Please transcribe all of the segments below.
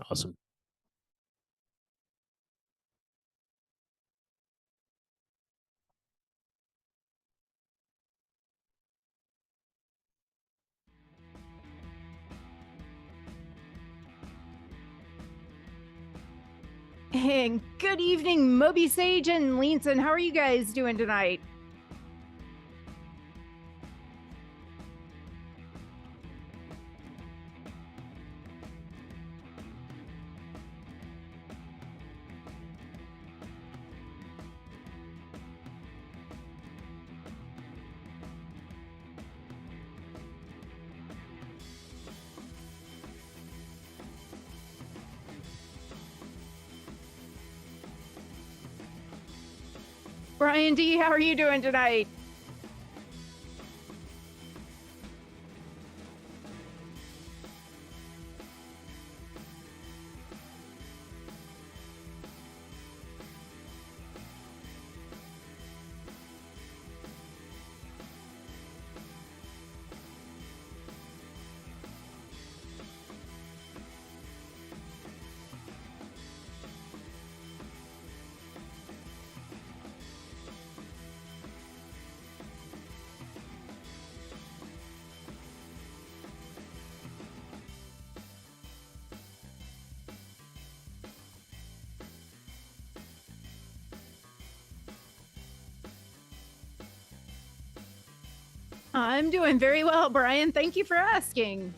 Awesome. And good evening, Moby Sage and Leanson. How are you guys doing tonight? Brian D, how are you doing tonight? I'm doing very well, Brian. Thank you for asking.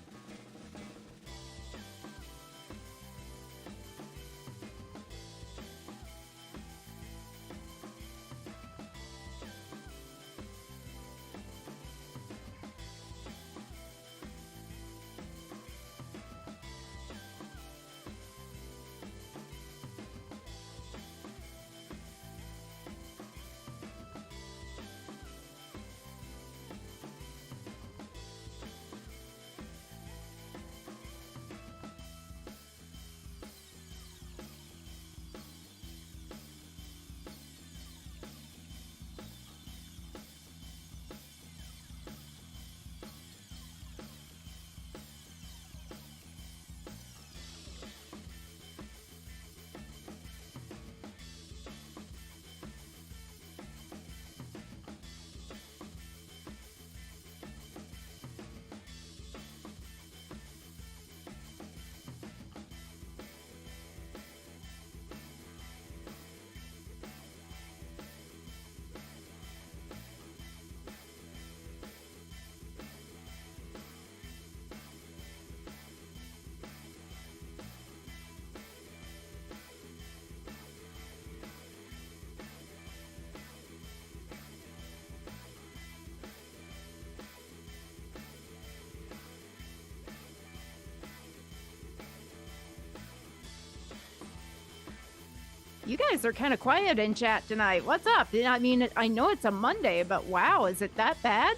You guys are kind of quiet in chat tonight. What's up? I mean, I know it's a Monday, but wow, is it that bad?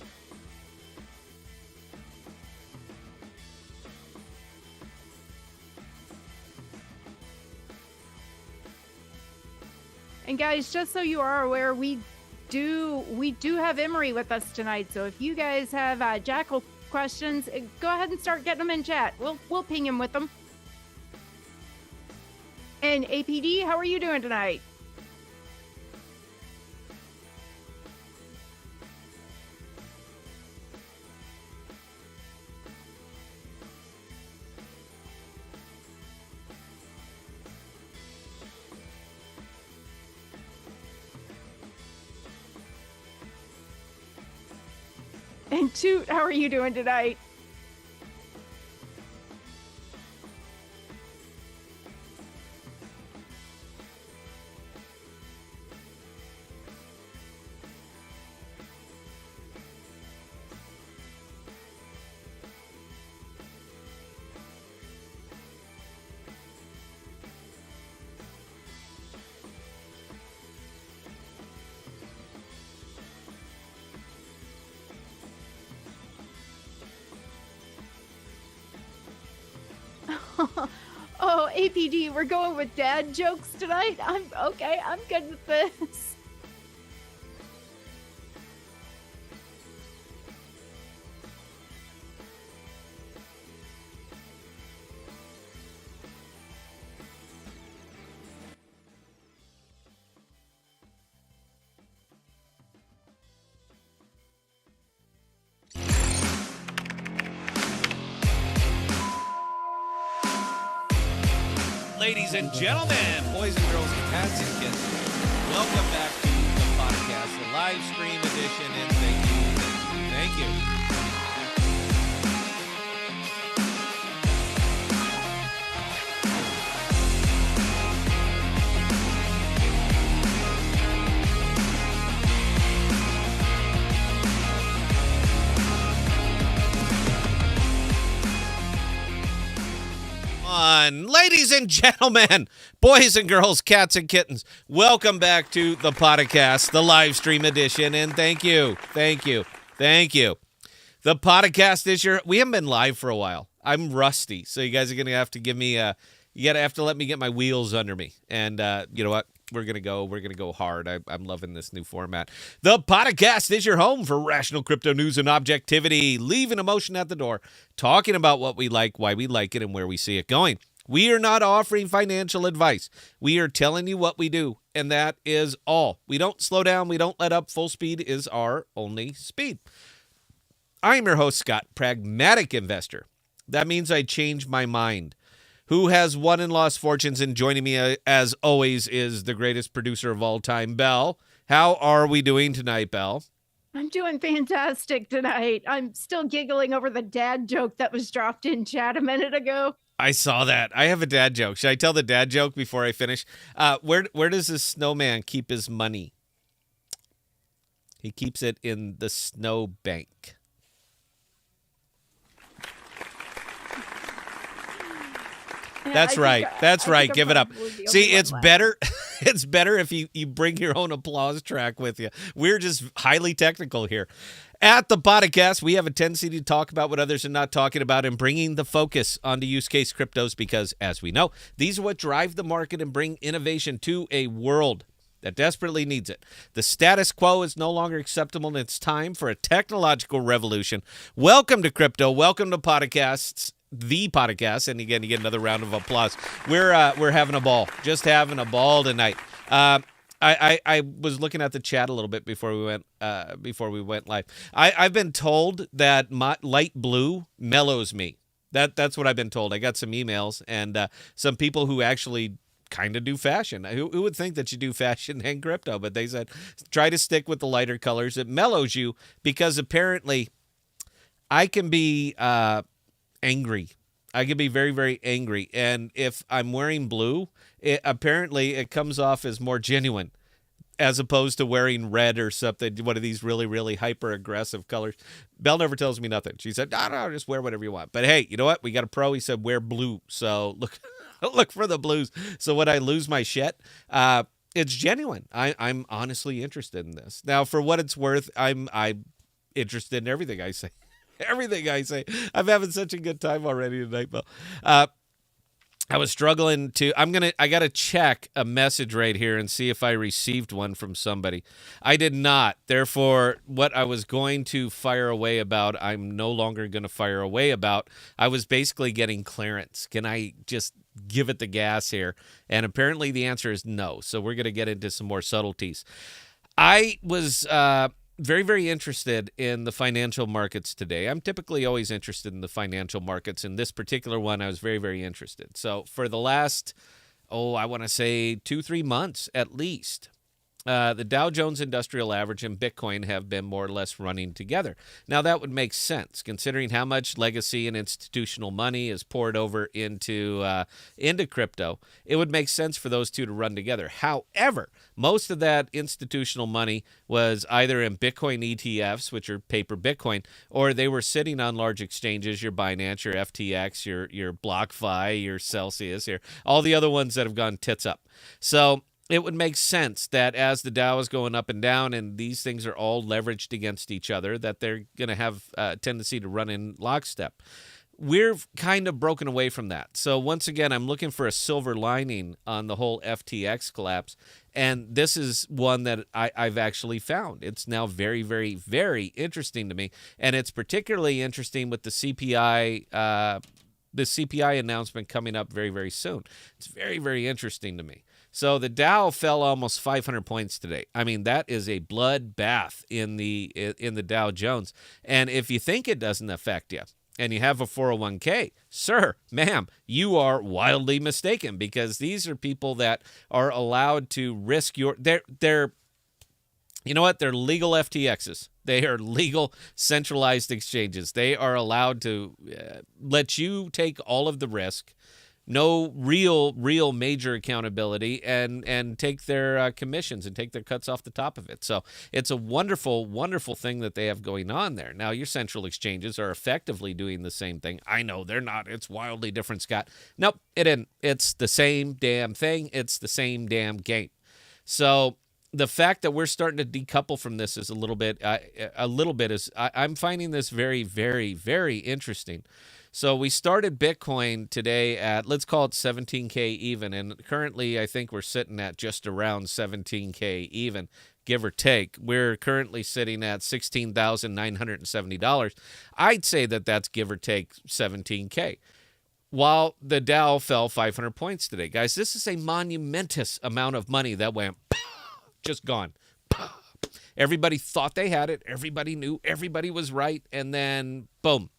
And guys, just so you are aware, we do have Emery with us tonight. So if you guys have Jackal questions, go ahead and start getting them in chat. We'll ping him with them. And APD, how are you doing tonight? And Toot, how are you doing tonight? Oh, APD, we're going with dad jokes tonight. I'm okay. I'm good with this. ladies and gentlemen, boys and girls, cats and kittens. Welcome back to the podcast, the live stream edition, and thank you. Ladies and gentlemen, boys and girls, cats and kittens, welcome back to the podcast, the live stream edition, and thank you. The podcast is we haven't been live for a while. I'm rusty, so you guys are going to have to give me have to let me get my wheels under me, and you know what? We're gonna go hard. I'm loving this new format. The podcast is your home for rational crypto news and objectivity, leaving emotion at the door, talking about what we like, why we like it, and where we see it going. We are not offering financial advice. We are telling you what we do, and that is all. We don't slow down. We don't let up. Full speed is our only speed. I'm your host, Scott, pragmatic investor. That means I change my mind. Who has won and lost fortunes, and joining me, as always, is the greatest producer of all time, Belle. How are we doing tonight, Belle? I'm doing fantastic tonight. I'm still giggling over the dad joke that was dropped in chat a minute ago. I saw that. I have a dad joke. Should I tell the dad joke before I finish? Where does this snowman keep his money? He keeps it in the snow bank. That's right. Give it up. See, it's better. It's better if you bring your own applause track with you. We're just highly technical here. At the podcast, we have a tendency to talk about what others are not talking about and bringing the focus onto use case cryptos because, as we know, these are what drive the market and bring innovation to a world that desperately needs it. The status quo is no longer acceptable, and it's time for a technological revolution. Welcome to crypto. Welcome to podcasts. The podcast, and again, you get another round of applause. We're having a ball, just having a ball tonight. I was looking at the chat a little bit before we went live. I've been told that light blue mellows me. That's what I've been told. I got some emails and some people who actually kind of do fashion. Who would think that you do fashion and crypto? But they said try to stick with the lighter colors. It mellows you because apparently I can be angry. I can be very, very angry. And if I'm wearing blue, apparently it comes off as more genuine as opposed to wearing red or something, one of these really, really hyper-aggressive colors. Belle never tells me nothing. She said, no, just wear whatever you want. But hey, you know what? We got a pro. He said, wear blue. So look for the blues. So when I lose my shit, it's genuine. I'm honestly interested in this. Now, for what it's worth, I'm interested in everything I say. Everything I say. I'm having such a good time already tonight, Bill. I was struggling to. I got to check a message right here and see if I received one from somebody. I did not. Therefore, what I was going to fire away about, I'm no longer going to fire away about. I was basically getting clearance. Can I just give it the gas here? And apparently the answer is no. So we're going to get into some more subtleties. I was very, very interested in the financial markets today. I'm typically always interested in the financial markets. In this particular one, I was very, very interested. So for the last, I want to say 2-3 months at least, the Dow Jones Industrial Average and Bitcoin have been more or less running together. Now, that would make sense considering how much legacy and institutional money is poured over into crypto. It would make sense for those two to run together. However, most of that institutional money was either in Bitcoin ETFs, which are paper Bitcoin, or they were sitting on large exchanges, your Binance, your FTX, your BlockFi, your Celsius, all the other ones that have gone tits up. So it would make sense that as the Dow is going up and down and these things are all leveraged against each other, that they're going to have a tendency to run in lockstep. We're kind of broken away from that. So once again, I'm looking for a silver lining on the whole FTX collapse. And this is one that I've actually found. It's now very, very, very interesting to me. And it's particularly interesting with the CPI announcement coming up very, very soon. It's very, very interesting to me. So the Dow fell almost 500 points today. I mean, that is a bloodbath in the Dow Jones. And if you think it doesn't affect you, and you have a 401k, sir, ma'am, you are wildly mistaken, because these are people that are allowed to risk they're you know what? They're legal FTXs. They are legal centralized exchanges. They are allowed to let you take all of the risk, no real major accountability, and take their commissions and take their cuts off the top of it. So it's a wonderful, wonderful thing that they have going on there. Now, your central exchanges are effectively doing the same thing. I know they're not. It's wildly different, Scott. Nope, it isn't. It's the same damn thing. It's the same damn game. So the fact that we're starting to decouple from this is a little bit I'm finding this very, very, very interesting. So we started Bitcoin today at, let's call it 17K even, and currently I think we're sitting at just around 17K even, give or take. We're currently sitting at $16,970. I'd say that that's give or take 17K. While the Dow fell 500 points today. Guys, this is a monumentous amount of money that went just gone. Everybody thought they had it. Everybody knew. Everybody was right. And then, boom,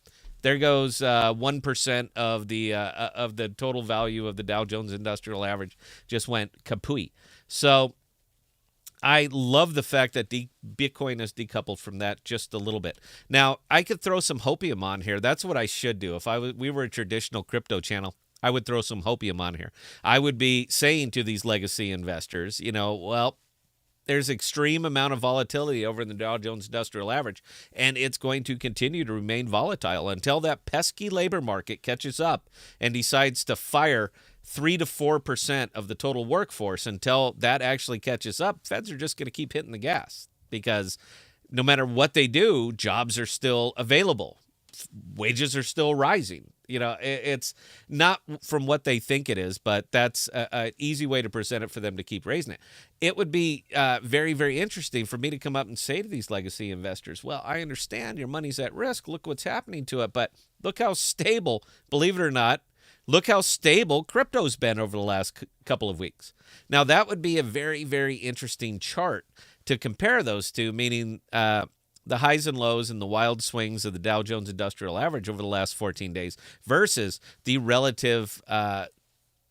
there goes 1% of the total value of the Dow Jones Industrial Average just went kapooey. So I love the fact that Bitcoin is decoupled from that just a little bit. Now, I could throw some hopium on here. That's what I should do. If we were a traditional crypto channel, I would throw some hopium on here. I would be saying to these legacy investors, well, there's extreme amount of volatility over in the Dow Jones Industrial Average, and it's going to continue to remain volatile until that pesky labor market catches up and decides to fire 3 to 4% of the total workforce. Until that actually catches up, feds are just going to keep hitting the gas, because no matter what they do, jobs are still available. Wages are still rising. It's not from what they think it is, but that's an easy way to present it for them to keep raising it. It would be very, very interesting for me to come up and say to these legacy investors, well, I understand your money's at risk. Look what's happening to it. But look how stable, believe it or not, look how stable crypto's been over the last couple of weeks. Now, that would be a very, very interesting chart to compare those two, meaning the highs and lows and the wild swings of the Dow Jones Industrial Average over the last 14 days versus the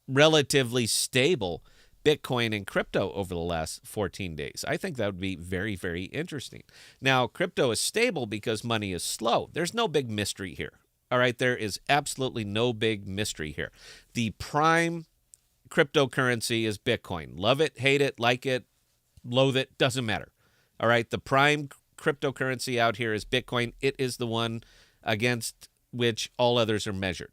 relatively stable Bitcoin and crypto over the last 14 days. I think that would be very, very interesting. Now, crypto is stable because money is slow. There's no big mystery here. All right, there is absolutely no big mystery here. The prime cryptocurrency is Bitcoin. Love it, hate it, like it, loathe it, doesn't matter. All right, the prime cryptocurrency out here is Bitcoin. It is the one against which all others are measured.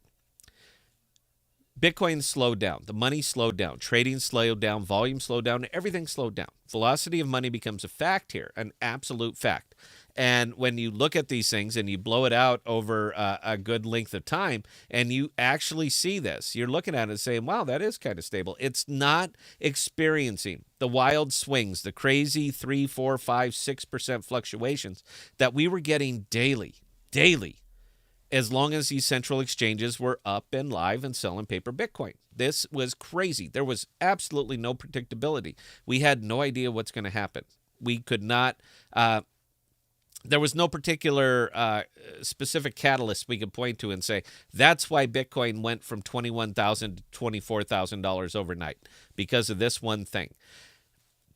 Bitcoin slowed down. The money slowed down. Trading slowed down. Volume slowed down. Everything slowed down. Velocity of money becomes a fact here, an absolute fact. And when you look at these things and you blow it out over a good length of time and you actually see this, you're looking at it and saying, wow, that is kind of stable. It's not experiencing the wild swings, the crazy 3, 4, 5, 6% fluctuations that we were getting daily, as long as these central exchanges were up and live and selling paper Bitcoin. This was crazy. There was absolutely no predictability. We had no idea what's going to happen. We could not... there was no particular specific catalyst we could point to and say, that's why Bitcoin went from $21,000 to $24,000 overnight, because of this one thing.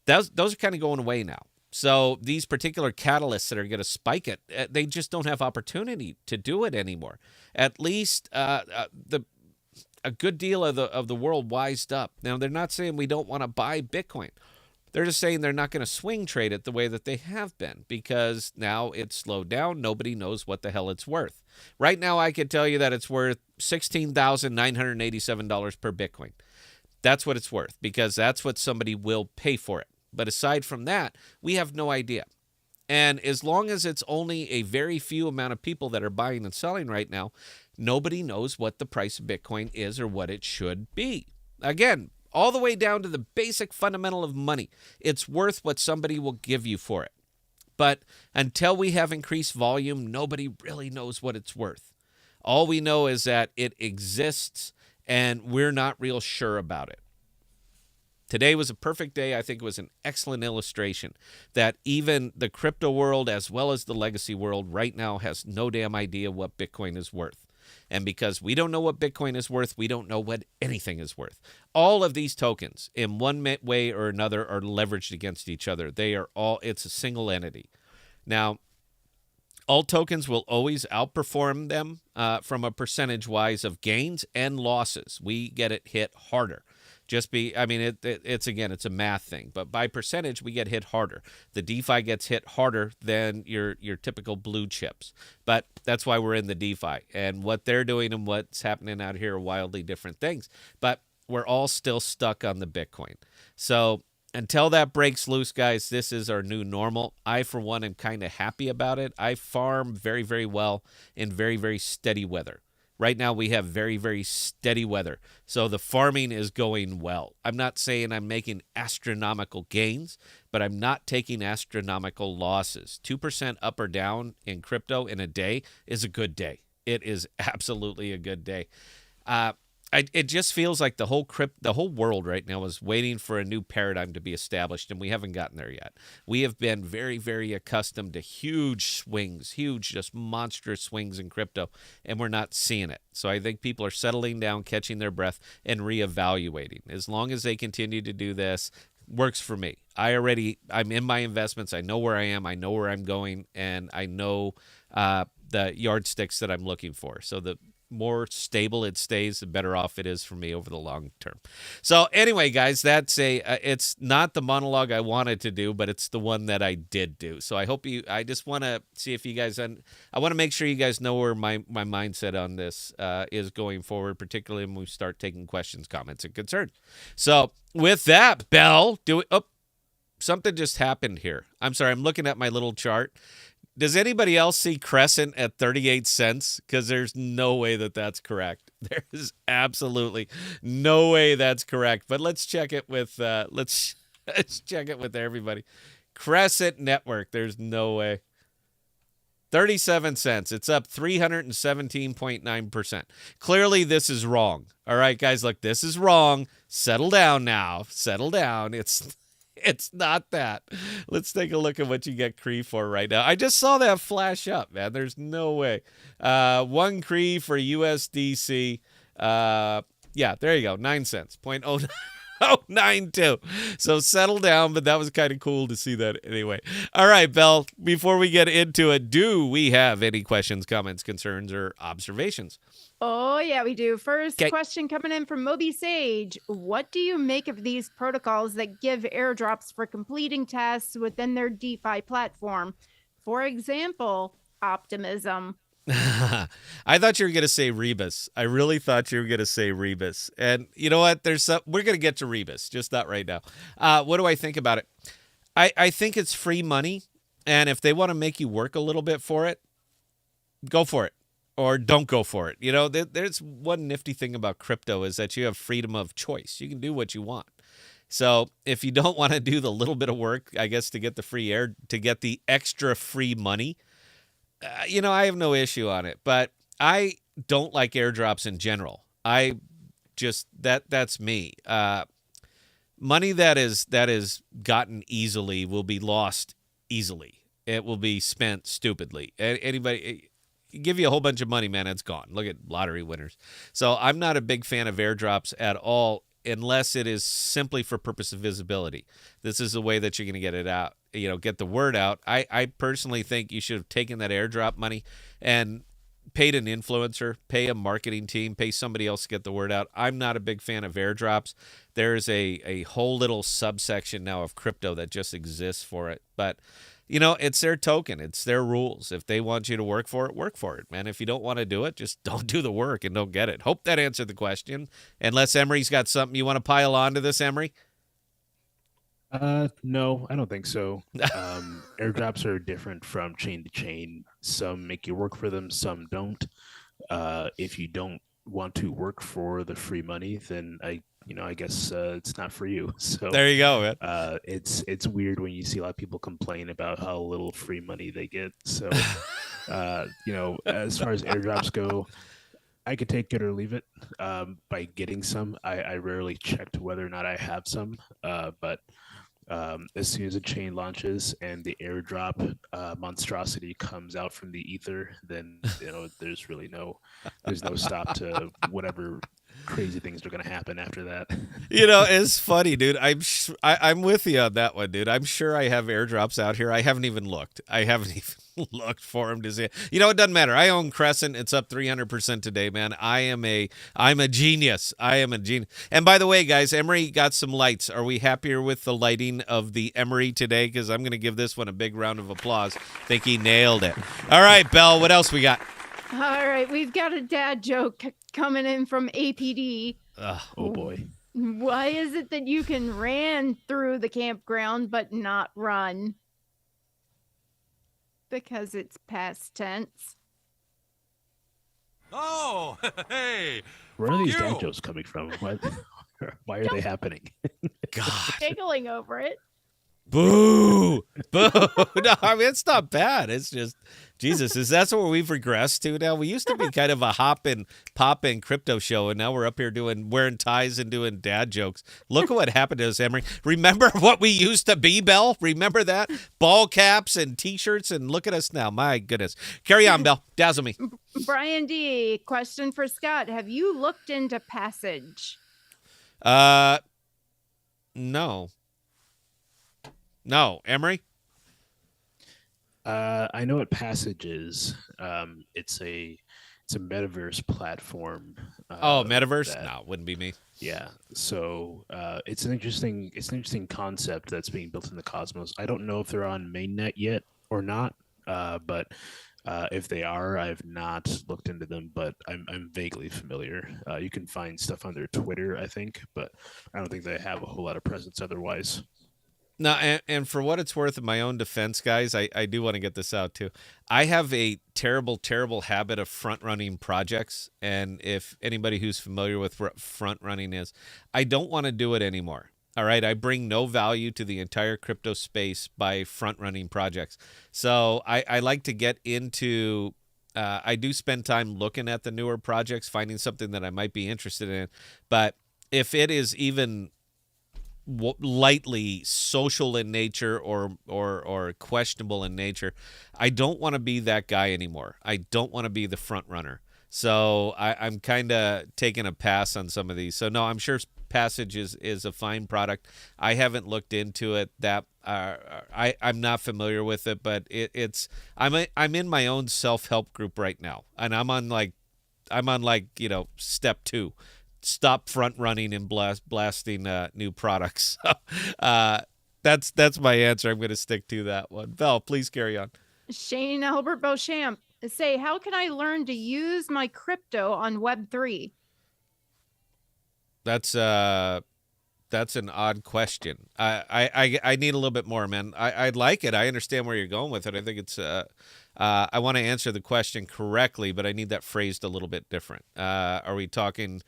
Those are kind of going away now. So these particular catalysts that are going to spike it, they just don't have opportunity to do it anymore. At least a good deal of the world wised up. Now, they're not saying we don't want to buy Bitcoin. They're just saying they're not going to swing trade it the way that they have been, because now it's slowed down. Nobody knows what the hell it's worth. Right now, I can tell you that it's worth $16,987 per Bitcoin. That's what it's worth, because that's what somebody will pay for it. But aside from that, we have no idea. And as long as it's only a very few amount of people that are buying and selling right now, nobody knows what the price of Bitcoin is or what it should be. Again, all the way down to the basic fundamental of money. It's worth what somebody will give you for it. But until we have increased volume, nobody really knows what it's worth. All we know is that it exists, and we're not real sure about it. Today was a perfect day. I think it was an excellent illustration that even the crypto world as well as the legacy world right now has no damn idea what Bitcoin is worth. And because we don't know what Bitcoin is worth, we don't know what anything is worth. All of these tokens, in one way or another, are leveraged against each other. It's a single entity. Now, all tokens will always outperform them from a percentage-wise of gains and losses. We get it hit harder. It's a math thing, but by percentage, we get hit harder. The DeFi gets hit harder than your typical blue chips, but that's why we're in the DeFi. And what they're doing and what's happening out here are wildly different things, but we're all still stuck on the Bitcoin. So until that breaks loose, guys, this is our new normal. I, for one, am kind of happy about it. I farm very, very well in very, very steady weather. Right now, we have very, very steady weather. So the farming is going well. I'm not saying I'm making astronomical gains, but I'm not taking astronomical losses. 2% up or down in crypto in a day is a good day. It is absolutely a good day. It just feels like the whole world right now is waiting for a new paradigm to be established, and we haven't gotten there yet. We have been very, very accustomed to huge swings, just monstrous swings in crypto, and we're not seeing it. So I think people are settling down, catching their breath, and reevaluating. As long as they continue to do this, works for me. I'm in my investments. I know where I am. I know where I'm going, and I know the yardsticks that I'm looking for. So the more stable it stays, the better off it is for me over the long term. So anyway, guys, it's not the monologue I wanted to do, but it's the one that I did do. So I just want to see if you guys, I want to make sure you guys know where my mindset on this is going forward, particularly when we start taking questions, comments, and concerns. So with that, Bell, something just happened here. I'm sorry, I'm looking at my little chart. Does anybody else see Crescent at 38 cents? Because there's no way that's correct. There is absolutely no way that's correct. But let's check it with let's check it with everybody. Crescent Network. There's no way. 37 cents. It's up 317.9%. Clearly, this is wrong. All right, guys, look, this is wrong. Settle down now. Settle down. It's not that. Let's take a look at what you get CRE for right now. I just saw that flash up, man. There's no way. One CRE for USDC. Yeah, there you go. 9 cents. 0.092. So settle down, but that was kind of cool to see that anyway. All right, Belle, before we get into it, do we have any questions, comments, concerns, or observations? Oh, yeah, we do. First question coming in from Moby Sage. What do you make of these protocols that give airdrops for completing tasks within their DeFi platform? For example, Optimism. I thought you were going to say Rebus. I really thought you were going to say Rebus. And you know what? We're going to get to Rebus, just not right now. What do I think about it? I think it's free money. And if they want to make you work a little bit for it, go for it. Or don't go for it. You know, there's one nifty thing about crypto is that you have freedom of choice. You can do what you want. So if you don't want to do the little bit of work, I guess, to get the extra free money, I have no issue on it. But I don't like airdrops in general. That's me. Money that is gotten easily will be lost easily. It will be spent stupidly. Give you a whole bunch of money, man, it's gone. Look at lottery winners. So I'm not a big fan of airdrops at all unless it is simply for purpose of visibility. This is the way that you're going to get it out, get the word out. I personally think you should have taken that airdrop money and paid an influencer, pay a marketing team, pay somebody else to get the word out. I'm not a big fan of airdrops. There's a whole little subsection now of crypto that just exists for it. But it's their token. It's their rules. If they want you to work for it, man. If you don't want to do it, just don't do the work and don't get it. Hope that answered the question. Unless Emery's got something you want to pile on to this, Emery? No, I don't think so. Airdrops are different from chain to chain. Some make you work for them, some don't. If you don't want to work for the free money, then I guess it's not for you. So there you go, man. It's weird when you see a lot of people complain about how little free money they get. So, as far as airdrops go, I could take it or leave it. By getting some, I rarely checked whether or not I have some. But as soon as a chain launches and the airdrop monstrosity comes out from the ether, then there's no stop to whatever crazy things are going to happen after that. It's funny, dude. I'm with you on that one, dude. I'm sure I have airdrops out here. I haven't even looked. I haven't even looked for them to see. It doesn't matter. I own Crescent. It's up 300% today, man. I'm a genius. I am a genius. And by the way, guys, Emery got some lights. Are we happier with the lighting of the Emery today? Because I'm going to give this one a big round of applause. I think he nailed it. All right, Belle, what else we got? All right, we've got a dad joke coming in from APD. Oh boy. Why is it that you can ran through the campground but not run? Because it's past tense. Oh, hey. Where are these dad jokes coming from? Why are they happening? God. Giggling over it. Boo! Boo! No, I mean, it's not bad. It's just, Jesus, that's where we've regressed to now? We used to be kind of a hop-in, pop-in crypto show, and now we're up here wearing ties and doing dad jokes. Look at what happened to us, Emery. Remember what we used to be, Belle? Remember that? Ball caps and T-shirts, and look at us now. My goodness. Carry on, Belle. Dazzle me. Brian D., question for Scott. Have you looked into Passage? No. No, Emery? I know what Passage is. It's a metaverse platform. Metaverse? No, wouldn't be me. Yeah. So it's an interesting concept that's being built in the cosmos. I don't know if they're on mainnet yet or not. But if they are, I've not looked into them, but I'm vaguely familiar. You can find stuff on their Twitter, I think, but I don't think they have a whole lot of presence otherwise. No, and for what it's worth, in my own defense, guys, I do want to get this out too. I have a terrible, terrible habit of front-running projects, and if anybody who's familiar with what front-running is, I don't want to do it anymore. All right, I bring no value to the entire crypto space by front-running projects. So I like to get into I do spend time looking at the newer projects, finding something that I might be interested in. But if it is even lightly social in nature or questionable in nature, I don't want to be that guy anymore. I don't want to be the front runner. So I'm kind of taking a pass on some of these. So no, I'm sure Passage is a fine product. I haven't looked into it. That I'm not familiar with it, but I'm in my own self-help group right now, and I'm on like step 2. Stop front running and blasting new products. That's my answer. I'm going to stick to that one. Val, please carry on. Shane Albert Beauchamp say, how can I learn to use my crypto on Web3? That's an odd question. I need a little bit more, man. I like it. I understand where you're going with it. I think it's I want to answer the question correctly, but I need that phrased a little bit different. Are we talking,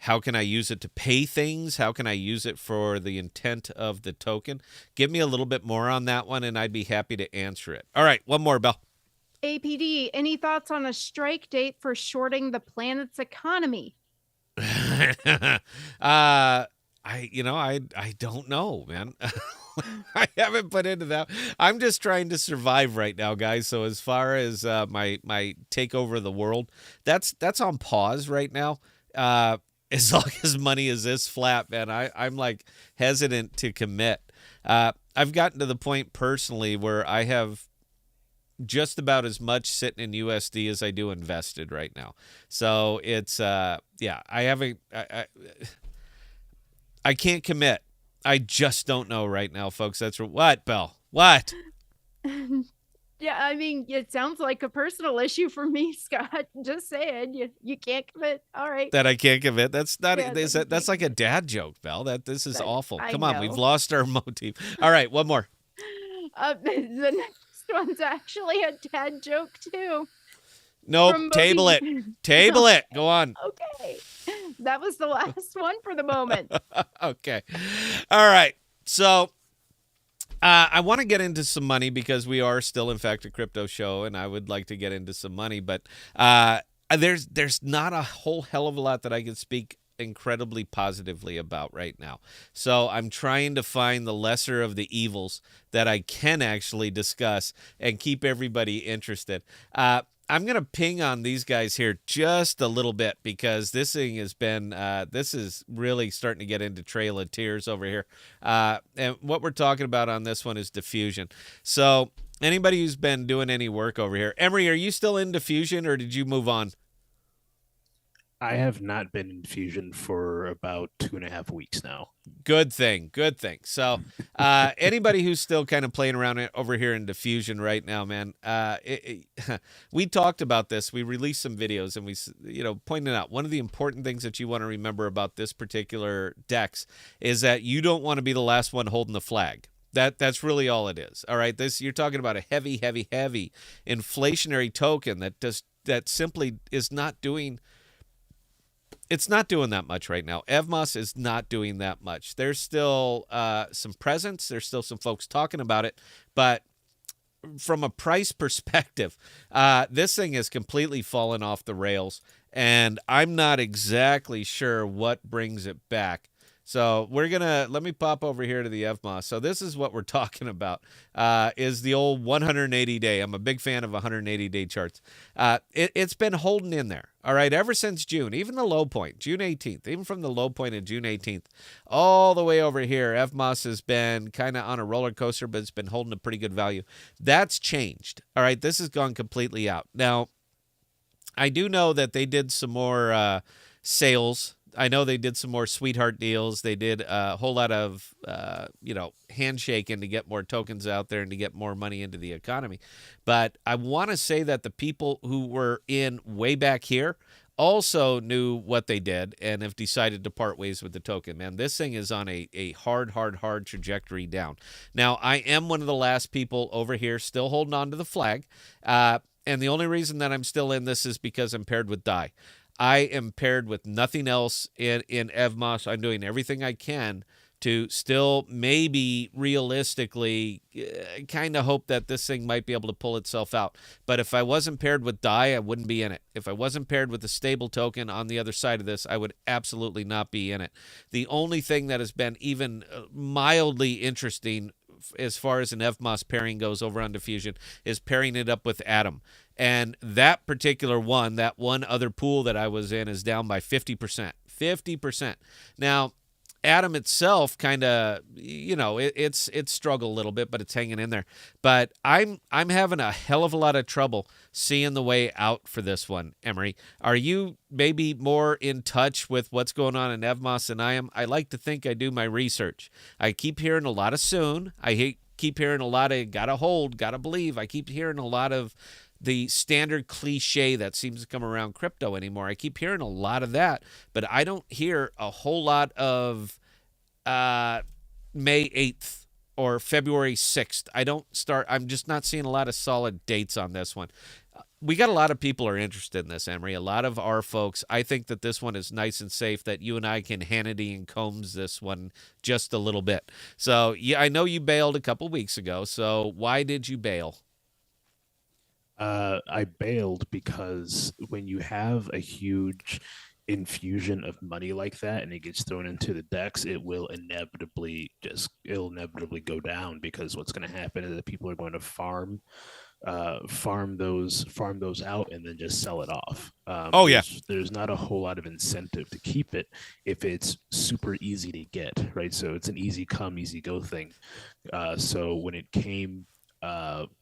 how can I use it to pay things? How can I use it for the intent of the token? Give me a little bit more on that one, and I'd be happy to answer it. All right, one more, Belle. APD, any thoughts on a strike date for shorting the planet's economy? I don't know, man. I haven't put into that. I'm just trying to survive right now, guys. So as far as my take over the world, that's on pause right now. As long as money is this flat, man, I'm like hesitant to commit. I've gotten to the point personally where I have just about as much sitting in USD as I do invested right now. So it's I haven't I can't commit. I just don't know right now, folks. That's what, Belle? What? Yeah, I mean, it sounds like a personal issue for me, Scott. Just saying, you can't commit. All right. That I can't commit. That's not. Yeah, that's like a dad joke, Belle. This is awful. Come on, we've lost our motif. All right, one more. The next one's actually a dad joke too. Nope. Table it. Table it. Go on. Okay. That was the last one for the moment. Okay. All right. So I want to get into some money because we are still, in fact, a crypto show, and I would like to get into some money. But there's not a whole hell of a lot that I can speak incredibly positively about right now. So I'm trying to find the lesser of the evils that I can actually discuss and keep everybody interested. I'm going to ping on these guys here just a little bit because this thing has been, this is really starting to get into Trail of Tears over here. And what we're talking about on this one is diffusion. So anybody who's been doing any work over here, Emery, are you still in diffusion or did you move on? I have not been in Fusion for about 2.5 weeks now. Good thing. Good thing. So anybody who's still kind of playing around over here in diffusion right now, man, we talked about this. We released some videos and we, pointed out one of the important things that you want to remember about this particular DEX is that you don't want to be the last one holding the flag. That's really all it is. All right. You're talking about a heavy, heavy, heavy inflationary token that simply is not doing. It's not doing that much right now. EVMOS is not doing that much. There's still some presence. There's still some folks talking about it. But from a price perspective, this thing has completely fallen off the rails. And I'm not exactly sure what brings it back. So let me pop over here to the EVMOS. So this is what we're talking about, is the old 180-day. I'm a big fan of 180-day charts. It's been holding in there, all right, ever since June, even the low point, June 18th, even from the low point of June 18th, all the way over here, EVMOS has been kind of on a roller coaster, but it's been holding a pretty good value. That's changed, all right? This has gone completely out. Now, I do know that they did some more sales. I know they did some more sweetheart deals. They did a whole lot of, handshaking to get more tokens out there and to get more money into the economy. But I want to say that the people who were in way back here also knew what they did and have decided to part ways with the token. Man, this thing is on a hard trajectory down. Now, I am one of the last people over here still holding on to the flag. And the only reason that I'm still in this is because I'm paired with DAI. I am paired with nothing else in EVMOS. I'm doing everything I can to still maybe realistically kind of hope that this thing might be able to pull itself out. But if I wasn't paired with DAI, I wouldn't be in it. If I wasn't paired with a stable token on the other side of this, I would absolutely not be in it. The only thing that has been even mildly interesting as far as an EVMOS pairing goes over on Diffusion is pairing it up with Atom. And that particular one, that one other pool that I was in is down by 50%. 50%. Now, Atom itself kind of, it's struggled a little bit, but it's hanging in there. But I'm having a hell of a lot of trouble seeing the way out for this one, Emery. Are you maybe more in touch with what's going on in EVMOS than I am? I like to think I do my research. I keep hearing a lot of soon. Keep hearing a lot of gotta hold, gotta believe. I keep hearing a lot of the standard cliche that seems to come around crypto anymore. I keep hearing a lot of that, but I don't hear a whole lot of May 8th or February 6th. I'm just not seeing a lot of solid dates on this one. We got a lot of people are interested in this, Emery. A lot of our folks. I think that this one is nice and safe, that you and I can Hannity and Combs this one just a little bit. So, yeah, I know you bailed a couple weeks ago. So why did you bail? I bailed because when you have a huge infusion of money like that and it gets thrown into the DEX, it'll inevitably go down, because what's going to happen is that people are going to farm those out and then just sell it off. There's not a whole lot of incentive to keep it if it's super easy to get, right? So it's an easy come, easy go thing. So when it came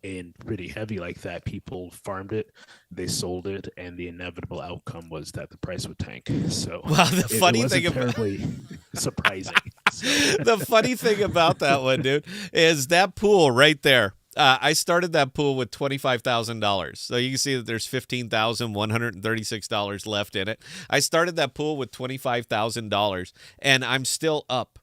in pretty heavy like that, people farmed it, they sold it, and the inevitable outcome was that the price would tank. So the funny thing terribly surprising. So. The funny thing about that one, dude, is that pool right there. I started that pool with $25,000. So you can see that there's $15,136 left in it. I started that pool with $25,000, and I'm still up,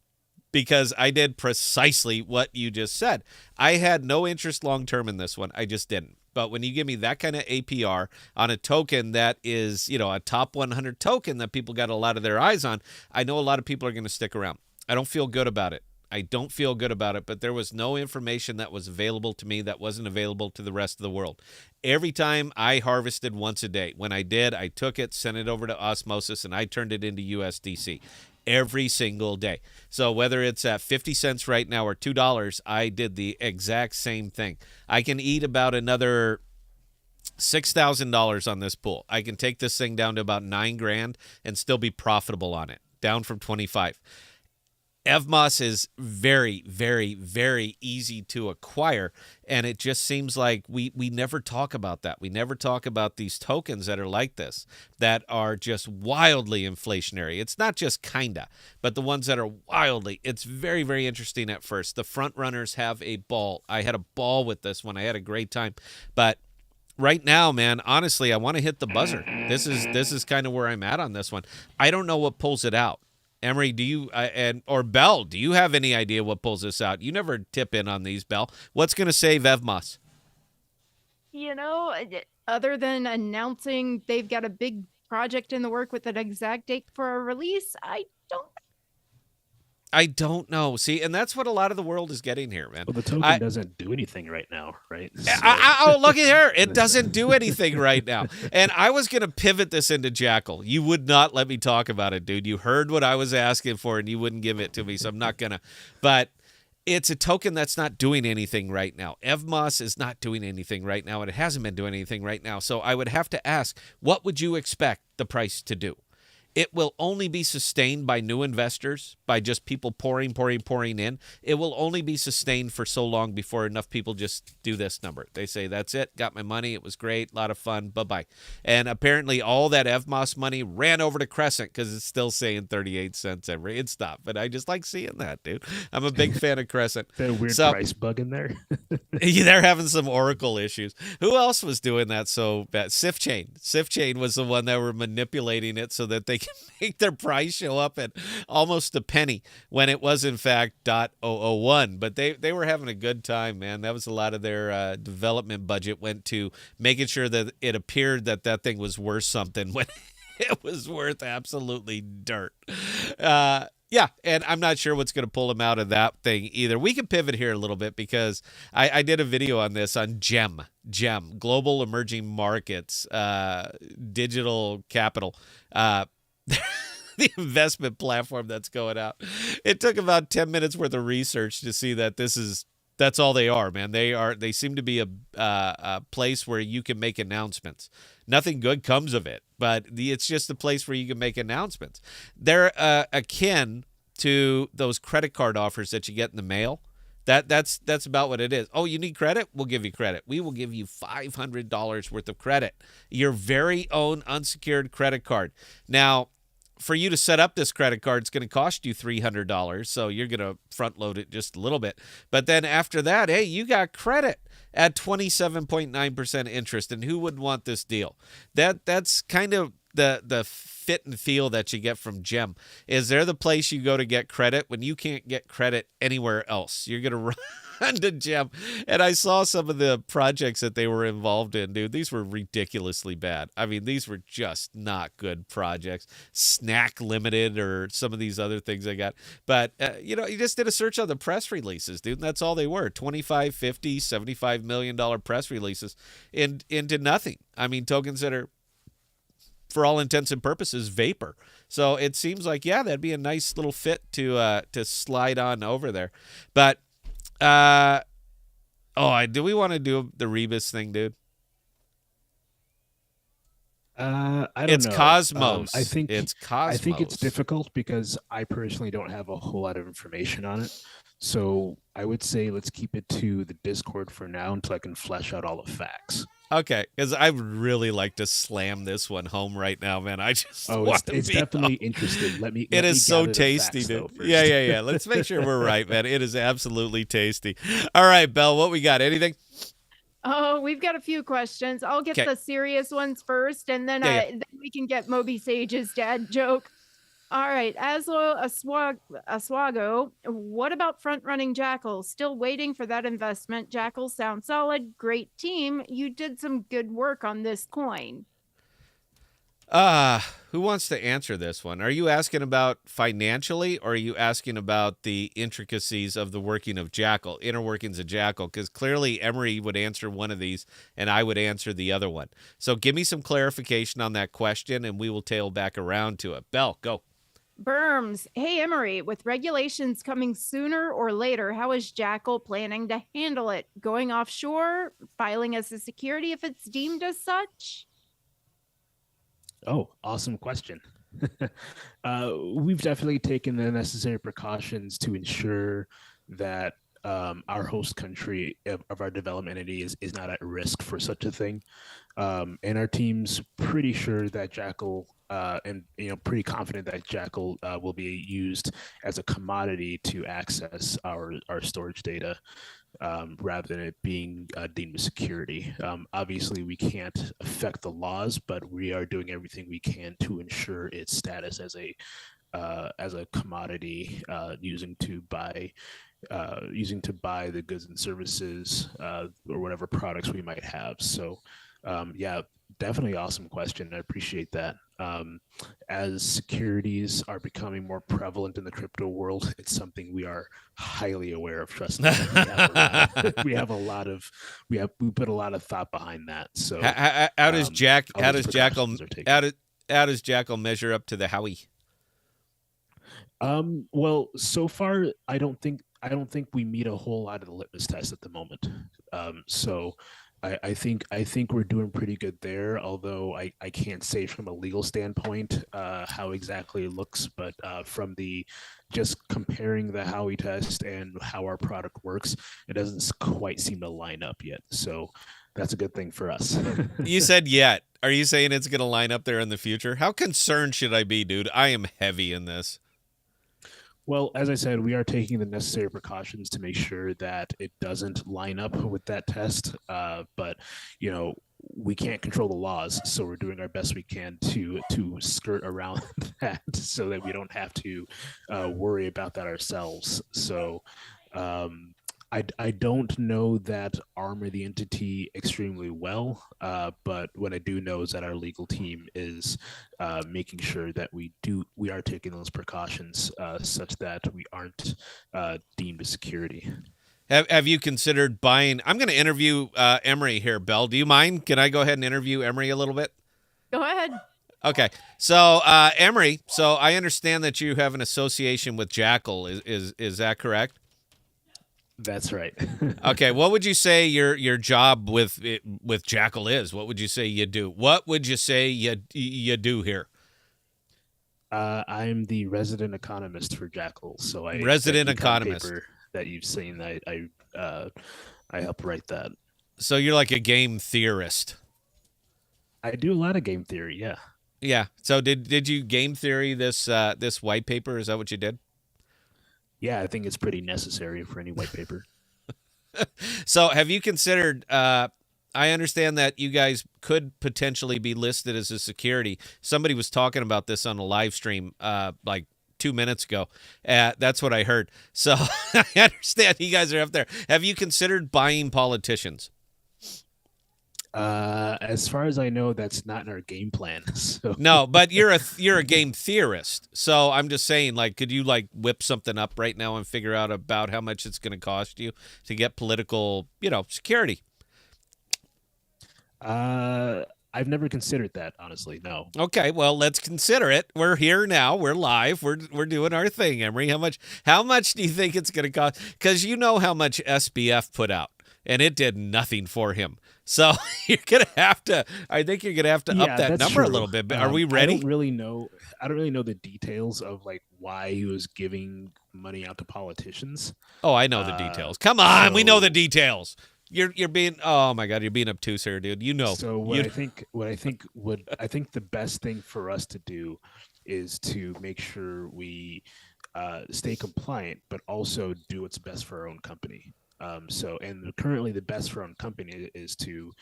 because I did precisely what you just said. I had no interest long-term in this one. I just didn't. But when you give me that kind of APR on a token that is, a top 100 token that people got a lot of their eyes on, I know a lot of people are going to stick around. I don't feel good about it. I don't feel good about it, but there was no information that was available to me that wasn't available to the rest of the world. Every time I harvested once a day. When I did, I took it, sent it over to osmosis, and I turned it into USDC every single day. So whether it's at 50 cents right now or $2, I did the exact same thing. I can eat about another $6,000 on this pool. I can take this thing down to about $9,000 and still be profitable on it, down from 25. Evmos is very, very, very easy to acquire, and it just seems like we never talk about that. We never talk about these tokens that are like this, that are just wildly inflationary. It's not just kinda, but the ones that are wildly. It's very, very interesting at first. The front runners have a ball. I had a ball with this one. I had a great time, but right now, man, honestly, I want to hit the buzzer. This is kind of where I'm at on this one. I don't know what pulls it out. Emery, do you or Bell, do you have any idea what pulls this out? You never tip in on these, Bell. What's going to save Evmos? Other than announcing they've got a big project in the work with an exact date for a release, I don't know. See, and that's what a lot of the world is getting here, man. Well, the token doesn't do anything right now, right? So. Oh, look at here. It doesn't do anything right now. And I was going to pivot this into Jackal. You would not let me talk about it, dude. You heard what I was asking for, and you wouldn't give it to me, so I'm not going to. But it's a token that's not doing anything right now. Evmos is not doing anything right now, and it hasn't been doing anything right now. So I would have to ask, what would you expect the price to do? It will only be sustained by new investors, by just people pouring in. It will only be sustained for so long before enough people just do this number. They say, that's it, got my money, it was great, a lot of fun, bye-bye. And apparently all that Evmos money ran over to Crescent because it's still saying 38 cents every. It stopped, but I just like seeing that, dude. I'm a big fan of Crescent. That weird price bug in there. They're having some Oracle issues. Who else was doing that so bad? SifChain was the one that were manipulating it so that they can make their price show up at almost a penny when it was in fact .001. But they were having a good time, man. That was a lot of their development budget went to making sure that it appeared that that thing was worth something when it was worth absolutely dirt. Yeah, and I'm not sure what's going to pull them out of that thing either. We can pivot here a little bit because I did a video on this on GEM, Global Emerging Markets, Digital Capital, the investment platform that's going out. It took about 10 minutes worth of research to see that that's all they are, man. They seem to be a place where you can make announcements. Nothing good comes of it, but it's just a place where you can make announcements. They're akin to those credit card offers that you get in the mail. That's about what it is. Oh, you need credit? We'll give you credit. We will give you $500 worth of credit. Your very own unsecured credit card. Now, for you to set up this credit card, it's going to cost you $300, so you're going to front load it just a little bit. But then after that, hey, you got credit at 27.9% interest, and who would want this deal? That's kind of the fit and feel that you get from GEM. Is they're the place you go to get credit when you can't get credit anywhere else. You're going to run to GEM. And I saw some of the projects that they were involved in, dude. These were ridiculously bad. I mean, these were just not good projects. Snack Limited or some of these other things I got. But, you just did a search on the press releases, dude, and that's all they were. 25, 50, $75 million press releases into nothing. I mean, tokens that are, for all intents and purposes, vapor. So it seems like, yeah, that'd be a nice little fit to slide on over there. But, do we want to do the Rebus thing, dude? I don't it's know. Cosmos. I think it's Cosmos. I think it's difficult because I personally don't have a whole lot of information on it. So I would say let's keep it to the Discord for now until I can flesh out all the facts. Okay, because I would really like to slam this one home right now, man. I just it's definitely interesting. It is so tasty, dude. Yeah. Let's make sure we're right, man. It is absolutely tasty. All right, Belle, what we got? Anything? Oh, we've got a few questions. I'll get the serious ones first, and then then we can get Moby Sage's dad joke. All right, Aslo Aswago, what about front-running Jackal? Still waiting for that investment. Jackal sounds solid. Great team. You did some good work on this coin. Who wants to answer this one? Are you asking about financially, or are you asking about the intricacies of the working of Jackal, inner workings of Jackal? Because clearly Emery would answer one of these, and I would answer the other one. So give me some clarification on that question, and we will tail back around to it. Bell, go. Berms, hey Emery, with regulations coming sooner or later, how is Jackal planning to handle it? Going offshore, filing as a security if it's deemed as such? Oh, awesome question. We've definitely taken the necessary precautions to ensure that our host country of our development entity is not at risk for such a thing. And our team's pretty sure that Jackal and pretty confident that Jackal will be used as a commodity to access our storage data, rather than it being deemed a security. Obviously, we can't affect the laws, but we are doing everything we can to ensure its status as a commodity, using to buy the goods and services, or whatever products we might have. So, yeah, definitely awesome question. I appreciate that. As securities are becoming more prevalent in the crypto world, it's something we are highly aware of. Trust me, we put a lot of thought behind that. So, how does Jackal measure up to the Howie? Well, so far, I don't think we meet a whole lot of the litmus test at the moment. So I think we're doing pretty good there, although I can't say from a legal standpoint how exactly it looks, but from the just comparing the Howey test and how our product works, it doesn't quite seem to line up yet. So that's a good thing for us. You said yet. Are you saying it's going to line up there in the future? How concerned should I be, dude? I am heavy in this. Well, as I said, we are taking the necessary precautions to make sure that it doesn't line up with that test. But we can't control the laws, so we're doing our best we can to skirt around that, so that we don't have to worry about that ourselves. So. I don't know that arm or the entity extremely well, but what I do know is that our legal team is making sure that we are taking those precautions, such that we aren't deemed a security. Have you considered buying? I'm going to interview Emery here, Bell. Do you mind? Can I go ahead and interview Emery a little bit? Go ahead. Okay. So Emery, so I understand that you have an association with Jackal. Is that correct? That's right. Okay, what would you say your job with Jackal is? What would you say you do? What would you say you do here? I'm the resident economist for Jackal, so resident economist paper that you've seen. I help write that. So you're like a game theorist. I do a lot of game theory. Yeah. Yeah. So did you game theory this white paper? Is that what you did? Yeah, I think it's pretty necessary for any white paper. So have you considered, I understand that you guys could potentially be listed as a security. Somebody was talking about this on a live stream like 2 minutes ago. That's what I heard. So I understand you guys are up there. Have you considered buying politicians? As far as I know, that's not in our game plan. So. No, but you're a game theorist. So I'm just saying, like, could you like whip something up right now and figure out about how much it's going to cost you to get political, security? I've never considered that, honestly. No. Okay, well, let's consider it. We're here now. We're live. We're doing our thing, Emery. How much do you think it's going to cost? Because you know how much SBF put out, and it did nothing for him. So you're gonna have to. I think you're gonna have to up that number a little bit. But are we ready? I don't really know the details of like why he was giving money out to politicians. Oh, I know the details. Come on, we know the details. You're being. Oh my God, you're being obtuse here, dude. You know. So I think the best thing for us to do is to make sure we stay compliant, but also do what's best for our own company. And currently the best for our own company is to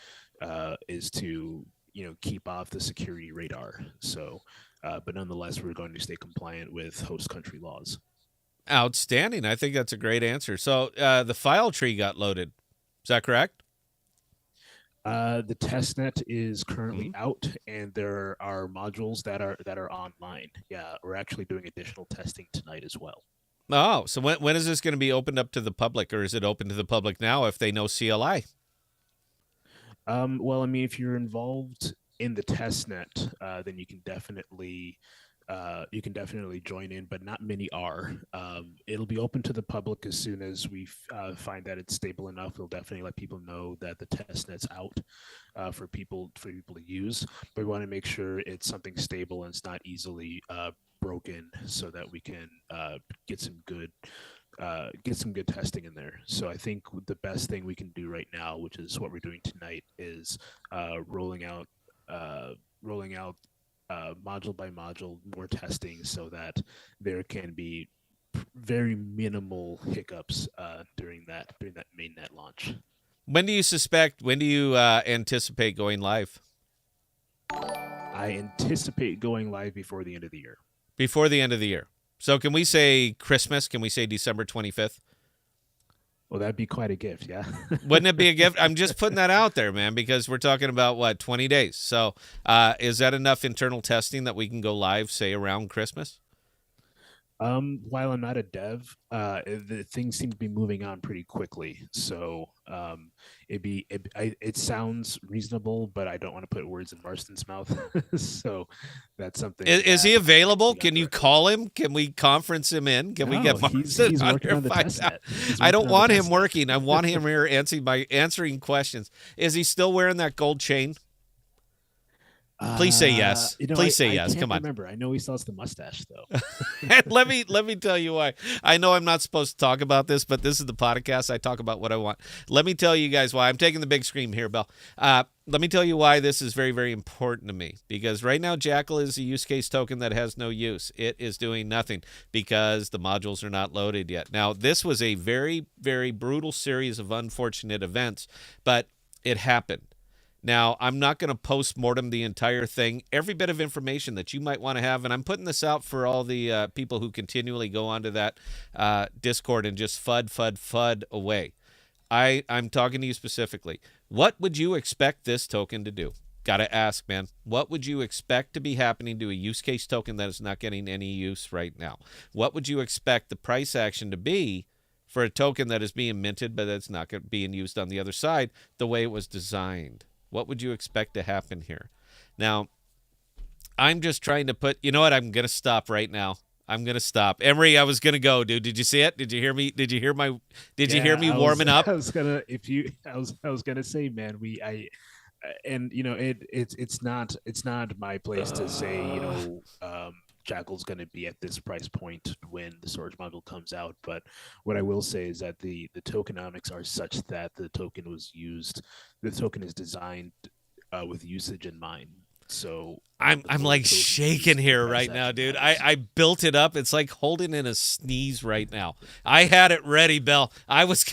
keep off the security radar. So, but nonetheless, we're going to stay compliant with host country laws. Outstanding. I think that's a great answer. So the file tree got loaded. Is that correct? The testnet is currently out, and there are modules that are online. Yeah, we're actually doing additional testing tonight as well. Oh, so when is this going to be opened up to the public, or is it open to the public now if they know CLI? Well, I mean, if you're involved in the testnet, then you can definitely join in, but not many are. It'll be open to the public as soon as we find that it's stable enough. We'll definitely let people know that the testnet's out for people to use. But we want to make sure it's something stable and it's not easily broken, so that we can get some good testing in there. So I think the best thing we can do right now, which is what we're doing tonight, is rolling out module by module more testing, so that there can be very minimal hiccups during that mainnet launch. When do you anticipate going live? I anticipate going live before the end of the year. Before the end of the year. So can we say Christmas? Can we say December 25th? Well, that'd be quite a gift, yeah. Wouldn't it be a gift? I'm just putting that out there, man, because we're talking about, 20 days. So is that enough internal testing that we can go live, say, around Christmas? While I'm not a dev, the things seem to be moving on pretty quickly. So it sounds reasonable, but I don't want to put words in Marston's mouth. So that's something. Is he available? Can you call him? Can we conference him in? Can we get Marston he's on working here? on the testnet. I don't want him working. I want him here answering questions. Is he still wearing that gold chain? Please say yes. Please say yes. Come on. Remember, I know he still has the mustache though. And let me tell you why. I know I'm not supposed to talk about this, but this is the podcast. I talk about what I want. Let me tell you guys why. I'm taking the big scream here, Bill. Let me tell you why this is very, very important to me. Because right now, Jackal is a use case token that has no use. It is doing nothing because the modules are not loaded yet. Now, this was a very, very brutal series of unfortunate events, but it happened. Now, I'm not going to post-mortem the entire thing. Every bit of information that you might want to have, and I'm putting this out for all the people who continually go onto that Discord and just FUD away. I'm talking to you specifically. What would you expect this token to do? Got to ask, man. What would you expect to be happening to a use case token that is not getting any use right now? What would you expect the price action to be for a token that is being minted but that's not being used on the other side the way it was designed? What would you expect to happen here? Now, I'm just trying to put, you know what? I'm going to stop right now. I'm going to stop. Emery, I was going to go, dude. Did you see it? Did you hear me? Did you hear me warming up? I was going to say, man, it's not my place to say, Jackal's going to be at this price point when the storage module comes out. But what I will say is that the tokenomics are such that the token is designed with usage in mind. So I'm like shaking here right now, dude. I built it up. It's like holding in a sneeze right now. I had it ready, Bell. I was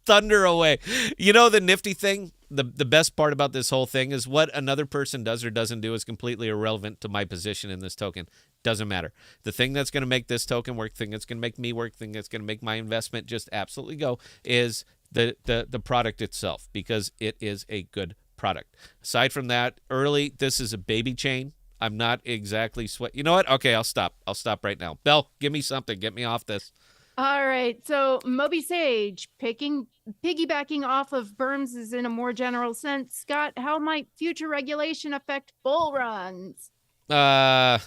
thunder away. You know the nifty thing? The best part about this whole thing is what another person does or doesn't do is completely irrelevant to my position in this token. Doesn't matter. The thing that's going to make this token work, thing that's going to make me work, thing that's going to make my investment just absolutely go is the product itself, because it is a good product. Aside from that, this is a baby chain. I'm not exactly You know what? Okay, I'll stop. I'll stop right now. Bell, give me something. Get me off this. All right. So Moby Sage, piggybacking off of Burns is in a more general sense. Scott, how might future regulation affect bull runs? You're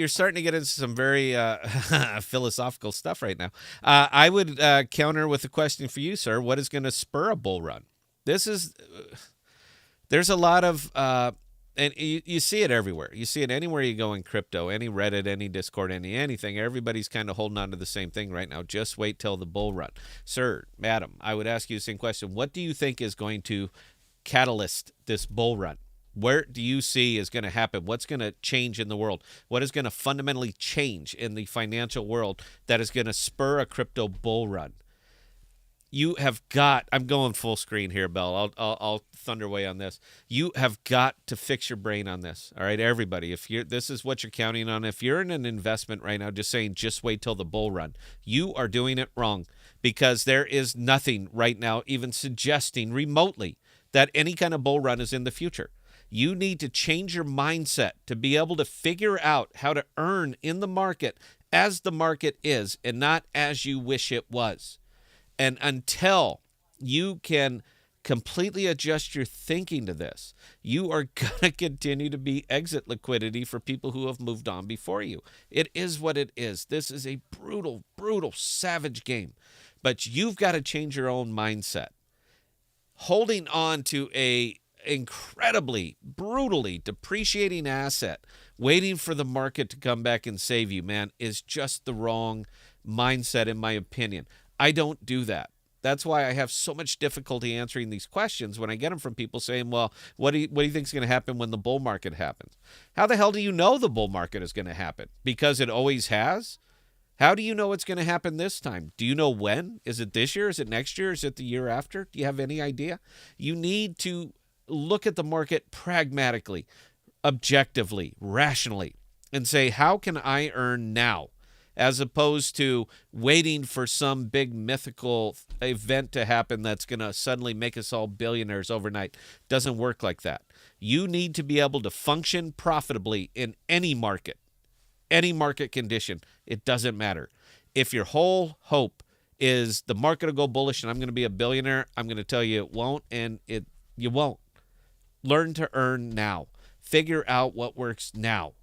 starting to get into some very philosophical stuff right now. I would counter with a question for you, sir. What is going to spur a bull run? There's a lot of, and you see it everywhere. You see it anywhere you go in crypto, any Reddit, any Discord, anything. Everybody's kind of holding on to the same thing right now. Just wait till the bull run. Sir, madam, I would ask you the same question. What do you think is going to catalyst this bull run? Where do you see is going to happen? What's going to change in the world? What is going to fundamentally change in the financial world that is going to spur a crypto bull run? You have got, I'm going full screen here, Bell. I'll thunder away on this. You have got to fix your brain on this. All right, everybody. This is what you're counting on. If you're in an investment right now, just wait till the bull run. You are doing it wrong, because there is nothing right now even suggesting remotely that any kind of bull run is in the future. You need to change your mindset to be able to figure out how to earn in the market as the market is and not as you wish it was. And until you can completely adjust your thinking to this, you are going to continue to be exit liquidity for people who have moved on before you. It is what it is. This is a brutal, brutal, savage game. But you've got to change your own mindset. Holding on to a incredibly, brutally depreciating asset, waiting for the market to come back and save you, man, is just the wrong mindset, in my opinion. I don't do that. That's why I have so much difficulty answering these questions when I get them from people saying, well, what do you think is going to happen when the bull market happens? How the hell do you know the bull market is going to happen? Because it always has? How do you know it's going to happen this time? Do you know when? Is it this year? Is it next year? Is it the year after? Do you have any idea? You need to look at the market pragmatically, objectively, rationally, and say, how can I earn now? As opposed to waiting for some big mythical event to happen that's going to suddenly make us all billionaires overnight. Doesn't work like that. You need to be able to function profitably in any market condition. It doesn't matter. If your whole hope is the market will go bullish and I'm going to be a billionaire, I'm going to tell you it won't, and you won't. Learn to earn now. Figure out what works now.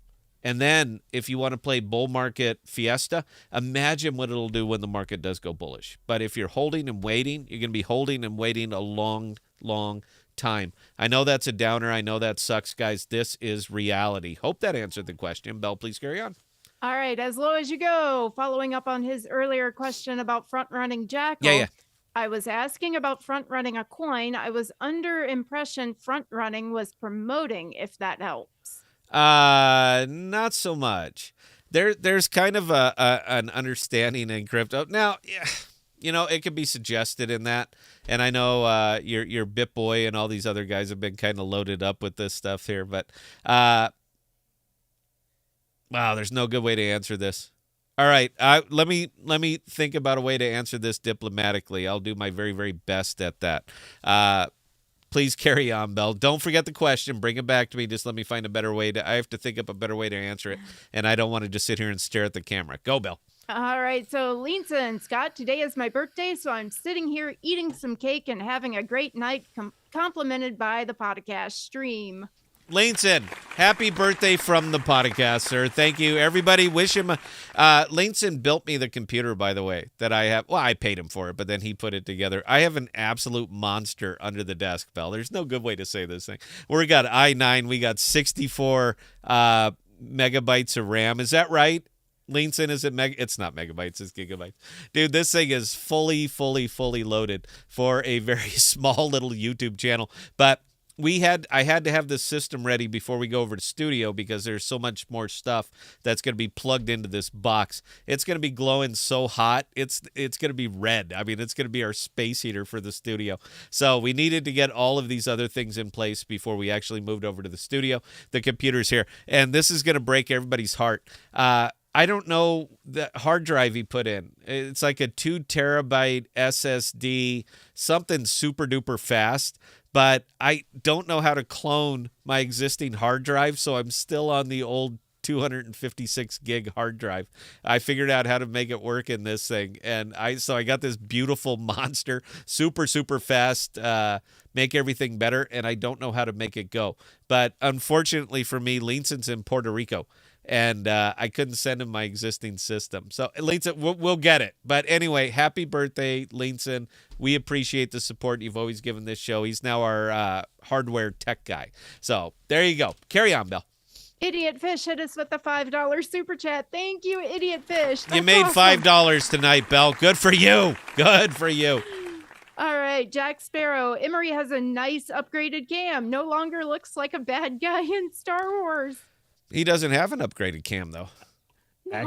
And then if you want to play bull market fiesta, imagine what it'll do when the market does go bullish. But if you're holding and waiting, you're going to be holding and waiting a long, long time. I know that's a downer. I know that sucks, guys. This is reality. Hope that answered the question. Belle, please carry on. All right. As low as you go, following up on his earlier question about front-running Jackal. Yeah. I was asking about front-running a coin. I was under impression front-running was promoting, if that helps. Not so much. There's kind of an understanding in crypto. Now, you know, it could be suggested in that. And I know your BitBoy and all these other guys have been kind of loaded up with this stuff here, but wow, there's no good way to answer this. All right, let me think about a way to answer this diplomatically. I'll do my very, very best at that. Please carry on, Belle. Don't forget the question. Bring it back to me. Just let me find a better way I have to think up a better way to answer it, and I don't want to just sit here and stare at the camera. Go, Belle. All right. So, Lisa and Scott, today is my birthday, so I'm sitting here eating some cake and having a great night complimented by the podcast stream. Laneson, happy birthday from the podcast, sir. Thank you. Everybody wish him. Laneson built me the computer, by the way, that I have. Well, I paid him for it, but then he put it together. I have an absolute monster under the desk, Belle. There's no good way to say this thing. We got i9. We got 64 megabytes of RAM. Is that right? Laneson, is it it's not megabytes, it's gigabytes. Dude, this thing is fully loaded for a very small little YouTube channel. But I had to have this system ready before we go over to studio because there's so much more stuff that's going to be plugged into this box. It's going to be glowing so hot. It's going to be red. I mean, it's going to be our space heater for the studio. So we needed to get all of these other things in place before we actually moved over to the studio. The computer's here. And this is going to break everybody's heart. I don't know the hard drive he put in. It's like a 2 terabyte SSD, something super duper fast. But I don't know how to clone my existing hard drive, so I'm still on the old 256 gig hard drive. I figured out how to make it work in this thing, and I got this beautiful monster, super fast, make everything better, and I don't know how to make it go. But unfortunately for me, Leenson's in Puerto Rico, and I couldn't send him my existing system. So, Leanson, we'll get it. But anyway, happy birthday, Leanson. We appreciate the support you've always given this show. He's now our hardware tech guy. So, there you go. Carry on, Belle. Idiot Fish hit us with the $5 super chat. Thank you, Idiot Fish. That's you made awesome. $5 tonight, Belle. Good for you. Good for you. All right, Jack Sparrow. Emery has a nice upgraded cam. No longer looks like a bad guy in Star Wars. He doesn't have an upgraded cam, though. No.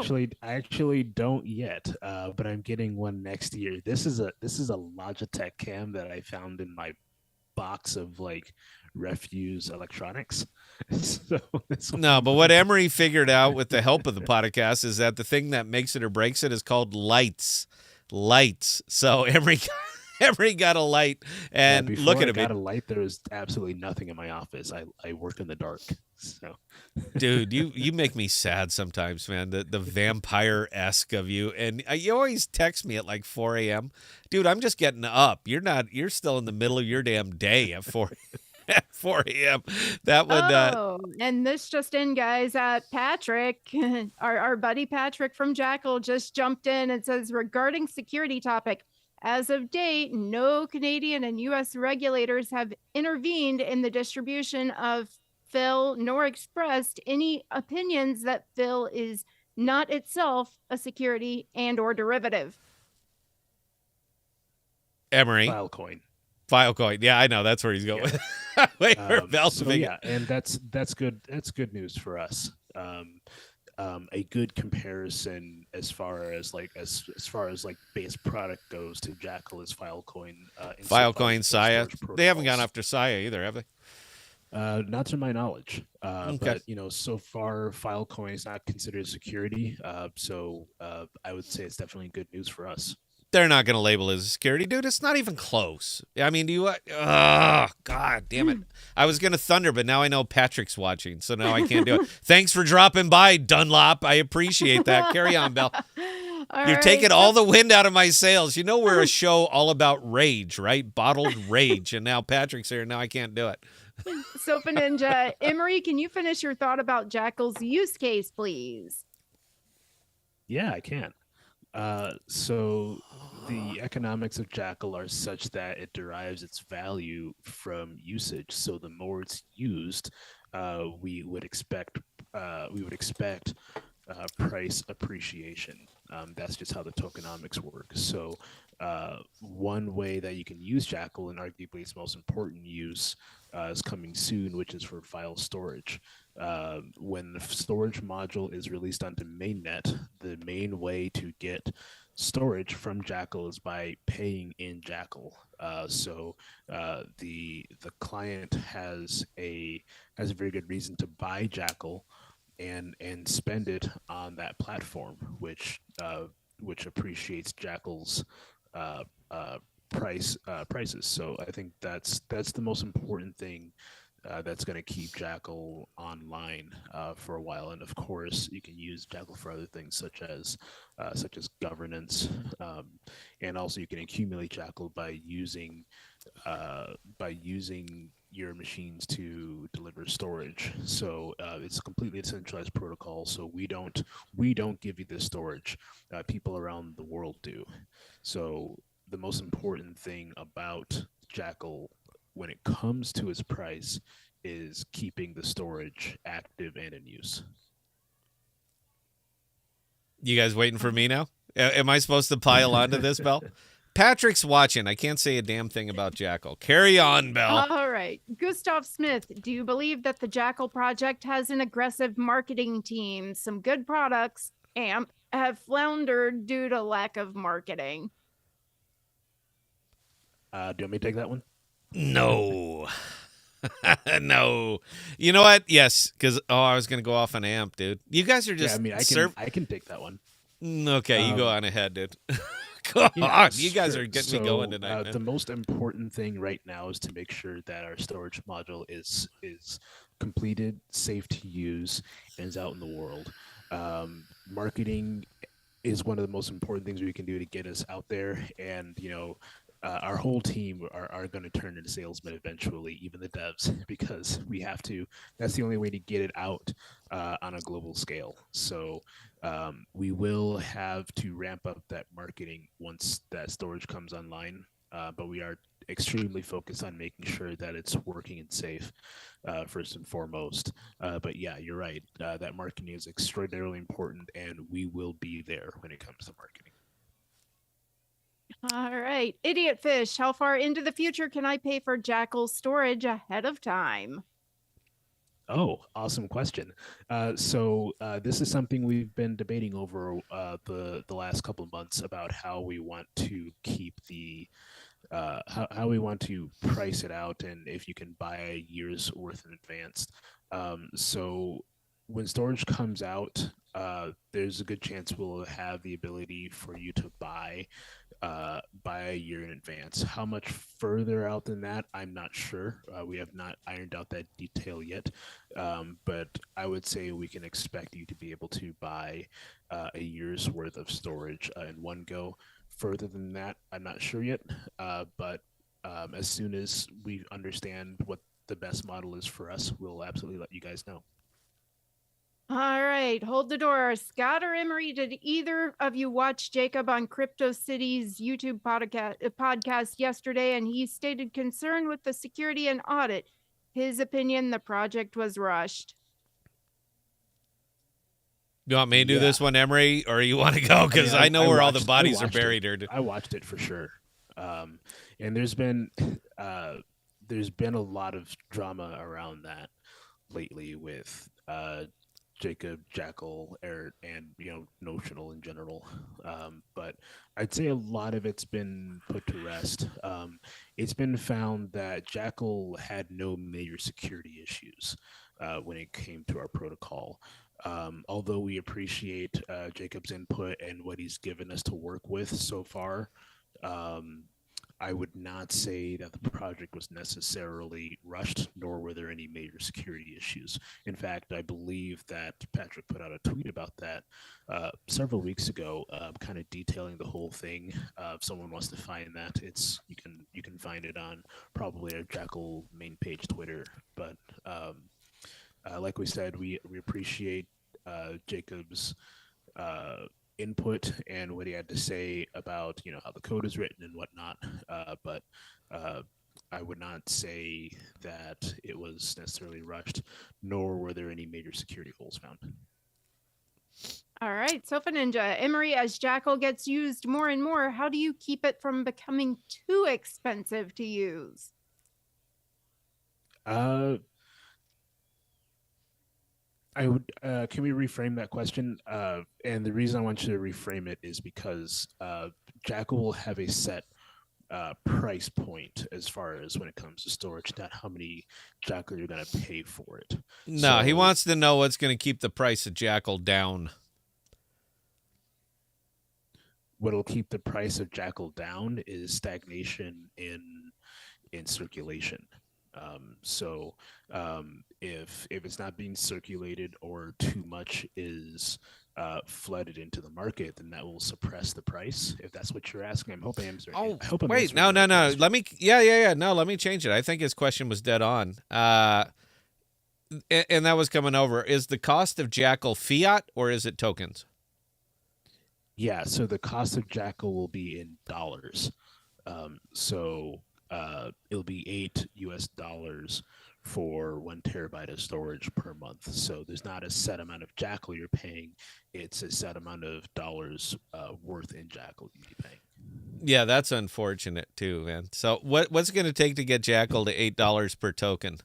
I actually don't yet, but I'm getting one next year. This is a Logitech cam that I found in my box of like refuse electronics. No, but what Emery figured out with the help of the podcast is that the thing that makes it or breaks it is called lights. lights. So Emery got a light, and before look at I him. got a light, there was absolutely nothing in my office. I work in the dark, so. Dude, you make me sad sometimes, man. The vampire-esque of you, and you always text me at like 4 a.m. Dude, I'm just getting up. You're still in the middle of your damn day at 4 at 4 a.m. That would. And this just in, guys. Patrick, our buddy Patrick from Jackal, just jumped in and says, regarding security topic, as of date, no Canadian and U.S. regulators have intervened in the distribution of Phil nor expressed any opinions that Phil is not itself a security and or derivative. Emery. Filecoin. Yeah, I know. That's where he's going. Yeah. Wait for Val to make it. And that's good. That's good news for us. A good comparison as far as base product goes to Jackal is Filecoin. Filecoin, Saya. They haven't gone after Saya either, have they? Not to my knowledge. Okay. But so far Filecoin is not considered security. So I would say it's definitely good news for us. They're not going to label it as a security, dude. It's not even close. I mean, do you? God damn it! I was going to thunder, but now I know Patrick's watching, so now I can't do it. Thanks for dropping by, Dunlop. I appreciate that. Carry on, Belle. You're taking all the wind out of my sails. You know we're a show all about rage, right? Bottled rage, and now Patrick's here. Now I can't do it. Sofa Ninja, Emery, can you finish your thought about Jackal's use case, please? Yeah, I can. So the economics of Jackal are such that it derives its value from usage. So the more it's used, we would expect price appreciation. That's just how the tokenomics work. So one way that you can use Jackal, and arguably its most important use, is coming soon, which is for file storage. When the storage module is released onto mainnet, the main way to get storage from Jackal is by paying in Jackal. So the client has a very good reason to buy Jackal and spend it on that platform, which appreciates Jackal's prices. So I think that's the most important thing that's going to keep Jackal online for a while. And of course, you can use Jackal for other things such as governance, and also you can accumulate Jackal by using your machines to deliver storage. So it's a completely decentralized protocol. So we don't give you the storage. People around the world do. So the most important thing about Jackal when it comes to its price is keeping the storage active and in use. You guys waiting for me now? Am I supposed to pile onto this, Belle? Patrick's watching. I can't say a damn thing about Jackal. Carry on, Belle. All right. Gustav Smith, do you believe that the Jackal project has an aggressive marketing team? Some good products, AMP, have floundered due to lack of marketing. Do you want me to take that one? No. No. You know what? Yes, because I was going to go off on AMP, dude. You guys are just... Yeah, I can take that one. Okay, you go on ahead, dude. Go on. You guys are getting me going tonight. The most important thing right now is to make sure that our storage module is completed, safe to use, and is out in the world. Marketing is one of the most important things we can do to get us out there, and our whole team are going to turn into salesmen eventually, even the devs, because we have to. That's the only way to get it out on a global scale. So we will have to ramp up that marketing once that storage comes online, but we are extremely focused on making sure that it's working and safe first and foremost. But yeah, you're right. That marketing is extraordinarily important, and we will be there when it comes to marketing. All right. Idiot Fish, how far into the future can I pay for Jackal storage ahead of time? Oh, awesome question. So this is something we've been debating over the last couple of months about how we want to keep the how we want to price it out, and if you can buy a year's worth in advance. So when storage comes out, there's a good chance we'll have the ability for you to buy a year in advance. How much further out than that, I'm not sure. We have not ironed out that detail yet, but I would say we can expect you to be able to buy a year's worth of storage in one go. Further than that, I'm not sure yet, but as soon as we understand what the best model is for us, we'll absolutely let you guys know. All right, hold the door. Scott or Emery, did either of you watch Jacob on Crypto City's YouTube podcast yesterday? And he stated concern with the security and audit. His opinion, the project was rushed. You want me to do this one, Emery, or you want to go? Because I know where all the bodies are buried. I watched it for sure, and there's been a lot of drama around that lately with Jacob, Jackal, and Notional in general. But I'd say a lot of it's been put to rest. It's been found that Jackal had no major security issues when it came to our protocol. Although we appreciate Jacob's input and what he's given us to work with so far, I would not say that the project was necessarily rushed, nor were there any major security issues. In fact, I believe that Patrick put out a tweet about that several weeks ago, kind of detailing the whole thing. If someone wants to find that, you can find it on probably our Jackal main page Twitter. But like we said, we appreciate Jacob's input and what he had to say about how the code is written and whatnot. But I would not say that it was necessarily rushed, nor were there any major security holes found. All right, Sofa Ninja. Emery, as Jackal gets used more and more, how do you keep it from becoming too expensive to use? Can we reframe that question? And the reason I want you to reframe it is because Jackal will have a set price point as far as when it comes to storage, not how many Jackal you're going to pay for it. No, he wants to know what's going to keep the price of Jackal down. What'll keep the price of Jackal down is stagnation in circulation. If it's not being circulated or too much is flooded into the market, then that will suppress the price. If that's what you're asking, I'm hoping I'm answering. Wait, no. Let me, No, let me change it. I think his question was dead on. And that was coming over. Is the cost of Jackal fiat or is it tokens? Yeah, so the cost of Jackal will be in dollars. It'll be $8 for 1 terabyte of storage per month. So there's not a set amount of Jackal you're paying. It's a set amount of dollars worth in Jackal you'd be paying. Yeah, that's unfortunate too, man. So what's it going to take to get Jackal to $8 per token?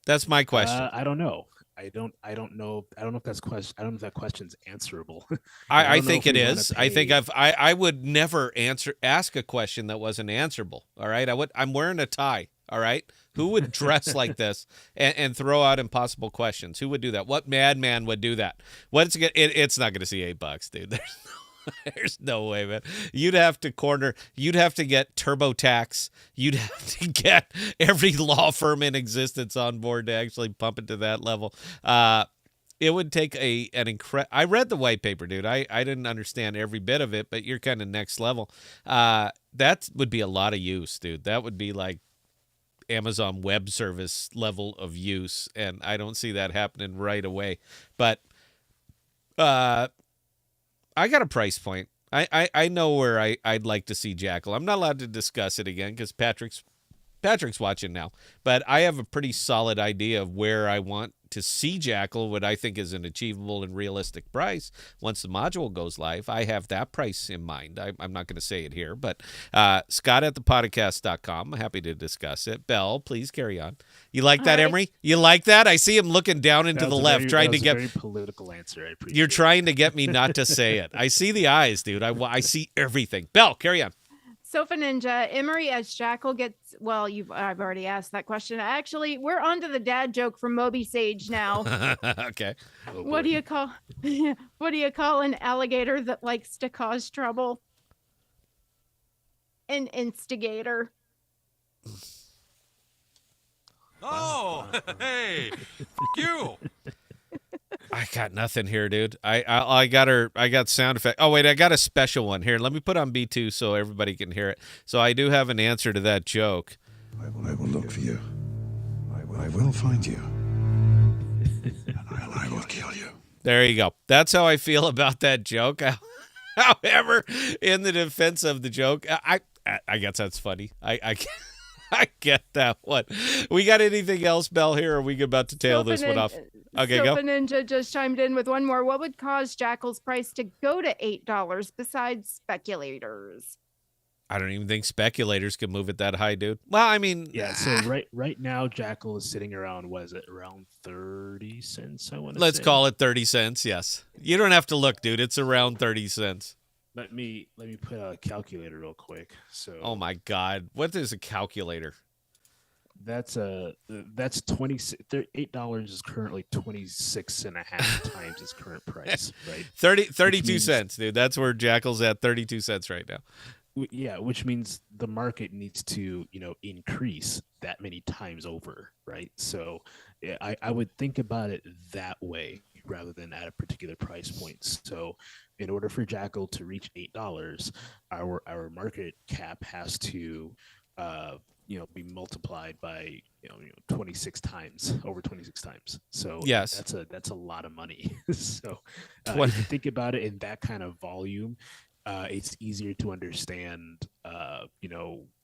That's my question. I don't know. I don't know. I don't know if that's question. I don't know if that question's answerable. I think it is. I think I would never ask a question that wasn't answerable. All right. I'm wearing a tie. All right. Who would dress like this and throw out impossible questions? Who would do that? What madman would do that? It's not going to see $8, dude. There's no way, man. You'd have to get TurboTax. You'd have to get every law firm in existence on board to actually pump it to that level. It would take an incredible. I read the white paper, dude. I didn't understand every bit of it, but you're kind of next level. That would be a lot of use, dude. That would be like Amazon Web Service level of use, and I don't see that happening right away. But I got a price point. I know where I'd like to see Jackal. I'm not allowed to discuss it again because Patrick's watching now. But I have a pretty solid idea of where I want to see Jackal, what I think is an achievable and realistic price. Once the module goes live, I have that price in mind. I'm not going to say it here, but Scott at ThePodocasts.com. I'm happy to discuss it. Belle, please carry on. You like that, Emery? You like that? I see him looking down into the left, trying to get a very political answer. I appreciate. You're trying to get me not to say it. I see the eyes, dude. I see everything. Belle, carry on. Sofa Ninja, Emery as Jackal gets, well, I've already asked that question. Actually, we're on to the dad joke from Moby Sage now. Okay. Oh, what boy. do you call what do you call an alligator that likes to cause trouble? An instigator. Oh, hey, you. I got nothing here, dude. I got sound effect. Oh wait, I got a special one here. Let me put on B2 so everybody can hear it. So I do have an answer to that joke. I will look for you. I will find you. And I will kill you. There you go. That's how I feel about that joke. However, in the defense of the joke, I guess that's funny. I get that one. We got anything else, Belle, here, or are we about to tail this one off? Okay, Sofa go. Ninja just chimed in with one more. What would cause Jackal's price to go to $8 besides speculators? I don't even think speculators can move it that high, dude. Well, I mean, Yeah, so right now Jackal is sitting around, what is it, around 30 cents, I want to say. Let's call it 30 cents, yes. You don't have to look, dude. It's around 30 cents. Let me put a calculator real quick. So Oh my God. What is a calculator? that's $8 is currently 26 and a half times its current price, right? 32 cents, dude. That's where Jackal's at, 32 cents right now. Yeah, which means the market needs to, increase that many times over, right? So yeah, I would think about it that way rather than at a particular price point. So in order for Jackal to reach $8, our market cap has to be multiplied by 26 times, over 26 times. So yes, that's a lot of money. So if you think about it in that kind of volume, it's easier to understand,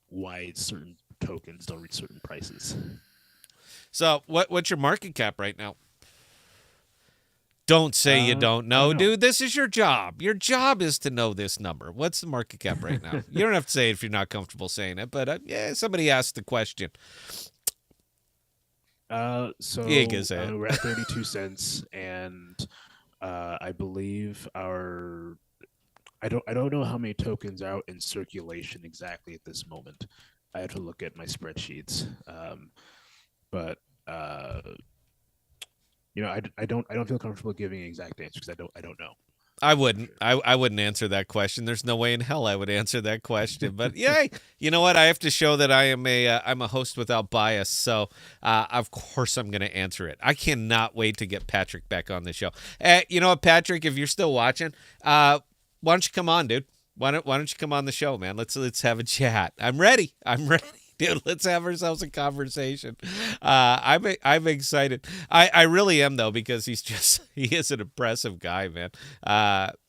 why certain tokens don't reach certain prices. So what's your market cap right now? Don't say you don't know, dude. This is your job. Your job is to know this number. What's the market cap right now? You don't have to say it if you're not comfortable saying it, but yeah, somebody asked the question. So we're at 32 cents, and I believe I don't know how many tokens are out in circulation exactly at this moment. I have to look at my spreadsheets, but I don't feel comfortable giving an exact answer because I don't know. I wouldn't. I wouldn't answer that question. There's no way in hell I would answer that question. But yay, you know what? I have to show that I'm a host without bias. So of course I'm going to answer it. I cannot wait to get Patrick back on the show. You know what, Patrick? If you're still watching, why don't you come on, dude? Why don't you come on the show, man? Let's have a chat. I'm ready. Dude, let's have ourselves a conversation. I'm excited. I really am though, because he is an impressive guy, man.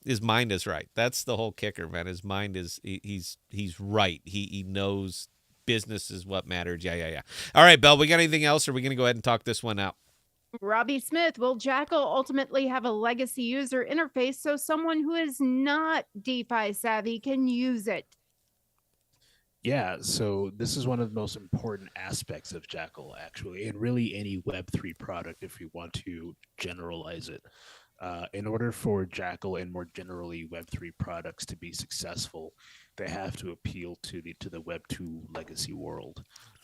His mind is right. That's the whole kicker, man. His mind is he's right. He knows business is what matters. Yeah. All right, Belle, we got anything else, or are we gonna go ahead and talk this one out? Robbie Smith, will Jackal ultimately have a legacy user interface so someone who is not DeFi savvy can use it? Yeah, so this is one of the most important aspects of Jackal, actually, and really any Web3 product if we want to generalize it. In order for Jackal and more generally Web3 products to be successful, they have to appeal to the Web2 legacy world.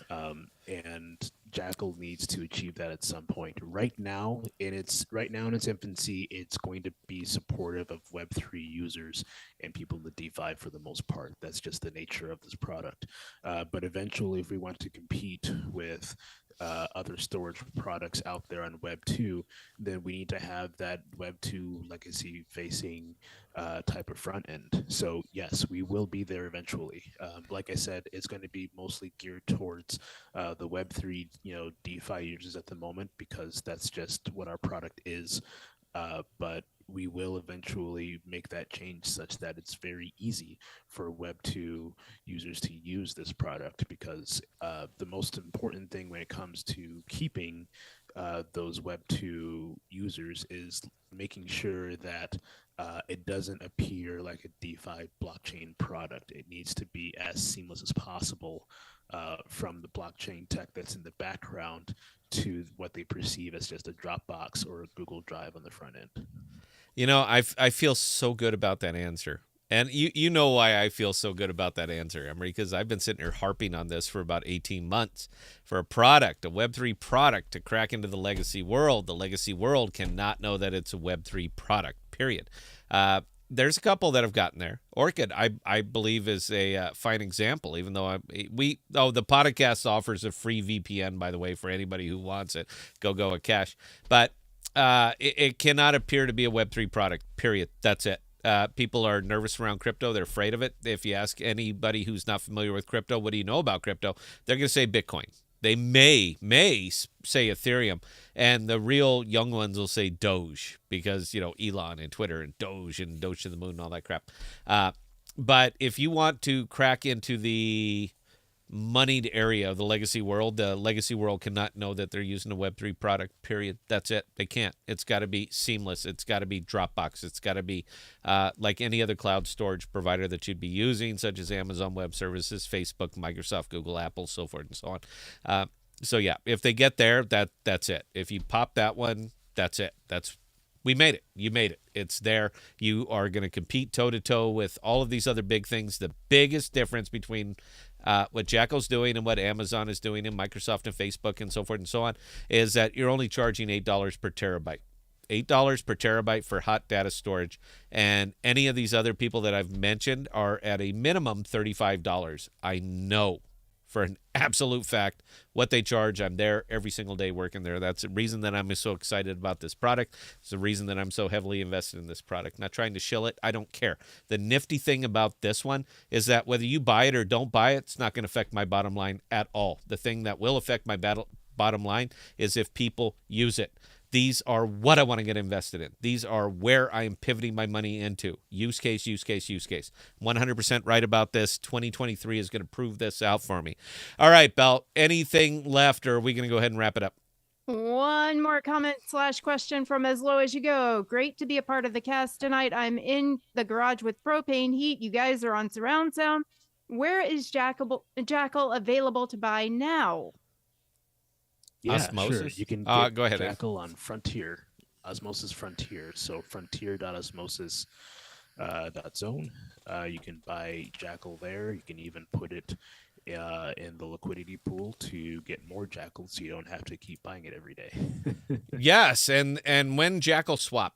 And Jackal needs to achieve that at some point. Right now in its infancy, it's going to be supportive of Web3 users and people in the DeFi for the most part. That's just the nature of this product. But eventually, if we want to compete with other storage products out there on Web 2, then we need to have that Web 2 legacy facing type of front end. So yes, we will be there eventually. Like I said, it's going to be mostly geared towards the Web 3 DeFi users at the moment, because that's just what our product is. But we will eventually make that change such that it's very easy for Web 2 users to use this product, because the most important thing when it comes to keeping those Web 2 users is making sure that it doesn't appear like a DeFi blockchain product. It needs to be as seamless as possible from the blockchain tech that's in the background to what they perceive as just a Dropbox or a Google Drive on the front end. You know, I feel so good about that answer. And you know why I feel so good about that answer, Emery, because I've been sitting here harping on this for about 18 months. For a product, a Web3 product, to crack into the legacy world, the legacy world cannot know that it's a Web3 product, period. There's a couple that have gotten there. Orchid, I believe, is a fine example, even though the podcast offers a free VPN, by the way, for anybody who wants it. Go at cash. But it cannot appear to be a Web3 product, period. That's it. People are nervous around crypto. They're afraid of it. If you ask anybody who's not familiar with crypto, what do you know about crypto? They're going to say Bitcoin. They may say Ethereum, and the real young ones will say Doge because, Elon and Twitter and Doge to the moon and all that crap. But if you want to crack into the moneyed area of the legacy world cannot know that they're using a Web3 product, period. That's it. They can't. It's got to be seamless. It's got to be Dropbox. It's got to be like any other cloud storage provider that you'd be using, such as Amazon Web Services, Facebook, Microsoft, Google, Apple, so forth and so on. So yeah, if they get there, that's it. If you pop that one, that's it. We made it. You made it. It's there. You are going to compete toe-to-toe with all of these other big things. The biggest difference between what Jackal's doing and what Amazon is doing and Microsoft and Facebook and so forth and so on is that you're only charging $8 per terabyte. $8 per terabyte for hot data storage. And any of these other people that I've mentioned are at a minimum $35. I know for an absolute fact what they charge. I'm there every single day working there. That's the reason that I'm so excited about this product. It's the reason that I'm so heavily invested in this product. Not trying to shill it. I don't care. The nifty thing about this one is that whether you buy it or don't buy it, it's not going to affect my bottom line at all. The thing that will affect my bottom line is if people use it. These are what I want to get invested in. These are where I am pivoting my money into. Use case, use case, use case. 100% right about this. 2023 is going to prove this out for me. All right, Belle, anything left, or are we going to go ahead and wrap it up? One more comment / question from As Low As You Go. Great to be a part of the cast tonight. I'm in the garage with propane heat. You guys are on surround sound. Where is Jackal available to buy now? Yeah, Osmosis? sure. You can go ahead, Jackal on Frontier, Osmosis Frontier. So frontier.osmosis.zone. You can buy Jackal there. You can even put it in the liquidity pool to get more Jackal, so you don't have to keep buying it every day. Yes, and when Jackal swap?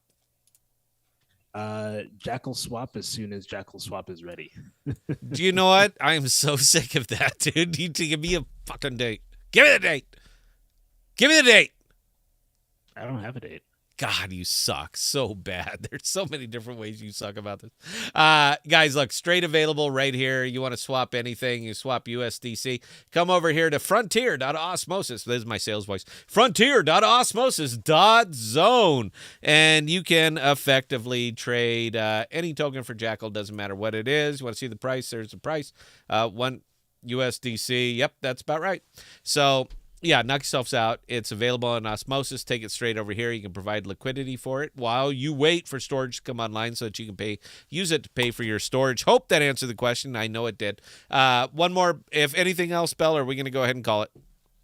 Jackal swap as soon as Jackal swap is ready. Do you know what? I am so sick of that, dude. You need to give me a fucking date. Give me the date. Give me the date. I don't have a date. God, you suck so bad. There's so many different ways you suck about this. Guys, look, straight available right here. You want to swap anything, you swap USDC. Come over here to frontier.osmosis. This is my sales voice. Frontier.osmosis.zone. And you can effectively trade any token for Jackal. Doesn't matter what it is. You want to see the price? There's the price. 1 USDC. Yep, that's about right. So yeah, knock yourselves out. It's available on Osmosis. Take it straight over here. You can provide liquidity for it while you wait for storage to come online so that you can use it to pay for your storage. Hope that answered the question. I know it did. One more. If anything else, Belle, are we going to go ahead and call it?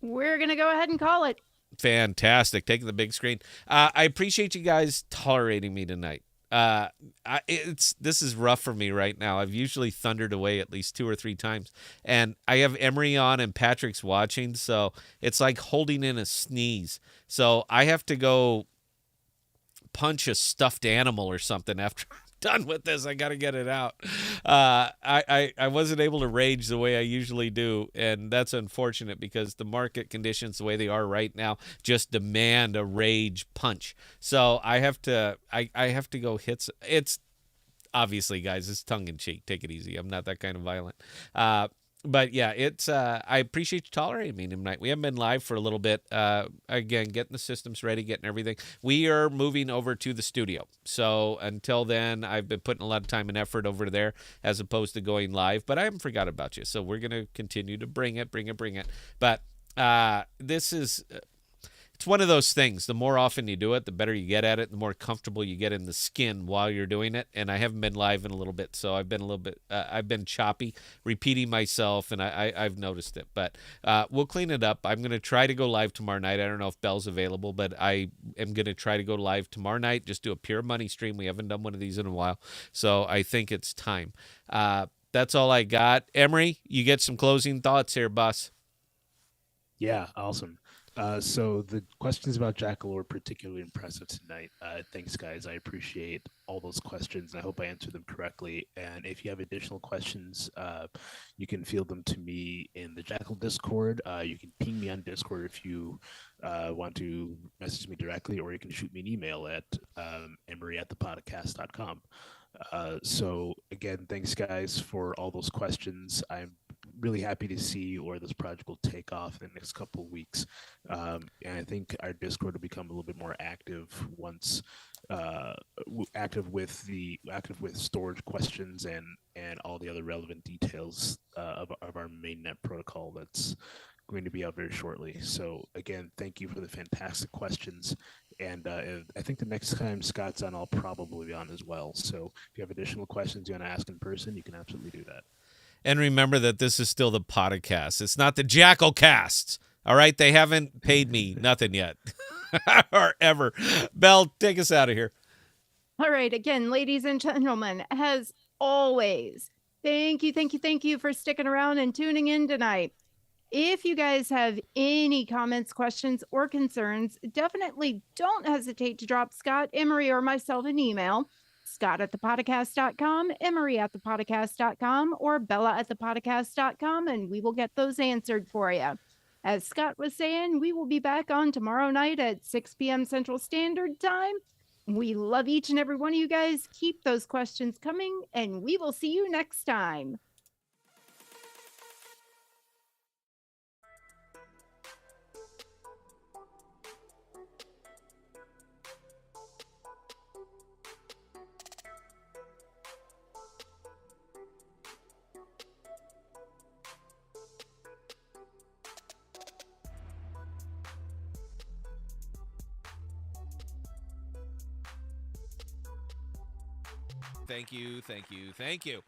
We're going to go ahead and call it. Fantastic. Taking the big screen. I appreciate you guys tolerating me tonight. This is rough for me right now. I've usually thundered away at least 2 or 3 times, and I have Emery on and Patrick's watching, so it's like holding in a sneeze. So I have to go punch a stuffed animal or something after I'm done with this. I got to get it out. I wasn't able to rage the way I usually do, and that's unfortunate because the market conditions the way they are right now just demand a rage punch. So I have to go hit. It's obviously, guys, it's tongue in cheek. Take it easy. I'm not that kind of violent. But yeah, it's I appreciate you tolerating me tonight. We haven't been live for a little bit. Again, getting the systems ready, getting everything. We are moving over to the studio. So until then, I've been putting a lot of time and effort over there as opposed to going live. But I haven't forgot about you. So we're going to continue to bring it. But this is... it's one of those things. The more often you do it, the better you get at it, the more comfortable you get in the skin while you're doing it. And I haven't been live in a little bit, so I've been a little bit, I've been choppy, repeating myself, and I've noticed it. But we'll clean it up. I'm going to try to go live tomorrow night. I don't know if Belle's available, but I am going to try to go live tomorrow night, just do a pure money stream. We haven't done one of these in a while, so I think it's time. That's all I got. Emery, you get some closing thoughts here, boss. Yeah, awesome. So the questions about Jackal were particularly impressive tonight. Thanks, guys. I appreciate all those questions, and I hope I answered them correctly. And if you have additional questions, you can field them to me in the Jackal Discord. You can ping me on Discord if you want to message me directly, or you can shoot me an email at emery@thepodcast.com. So again, thanks guys for all those questions. I'm really happy to see where this project will take off in the next couple of weeks. And I think our Discord will become a little bit more active once active with storage questions and all the other relevant details of our mainnet protocol that's going to be out very shortly. So again, thank you for the fantastic questions. And I think the next time Scott's on, I'll probably be on as well. So if you have additional questions you want to ask in person, you can absolutely do that. And remember that this is still the Podcasts. It's not the Jackal Casts. All right? They haven't paid me nothing yet. Or ever. Belle, take us out of here. All right. Again, ladies and gentlemen, as always, thank you for sticking around and tuning in tonight. If you guys have any comments, questions, or concerns, definitely don't hesitate to drop Scott, Emery, or myself an email. Scott@thepodcast.com, Emery@thepodcast.com, or Bella@thepodcast.com, and we will get those answered for you. As Scott was saying, we will be back on tomorrow night at 6 p.m. Central Standard Time. We love each and every one of you guys. Keep those questions coming, and we will see you next time. Thank you.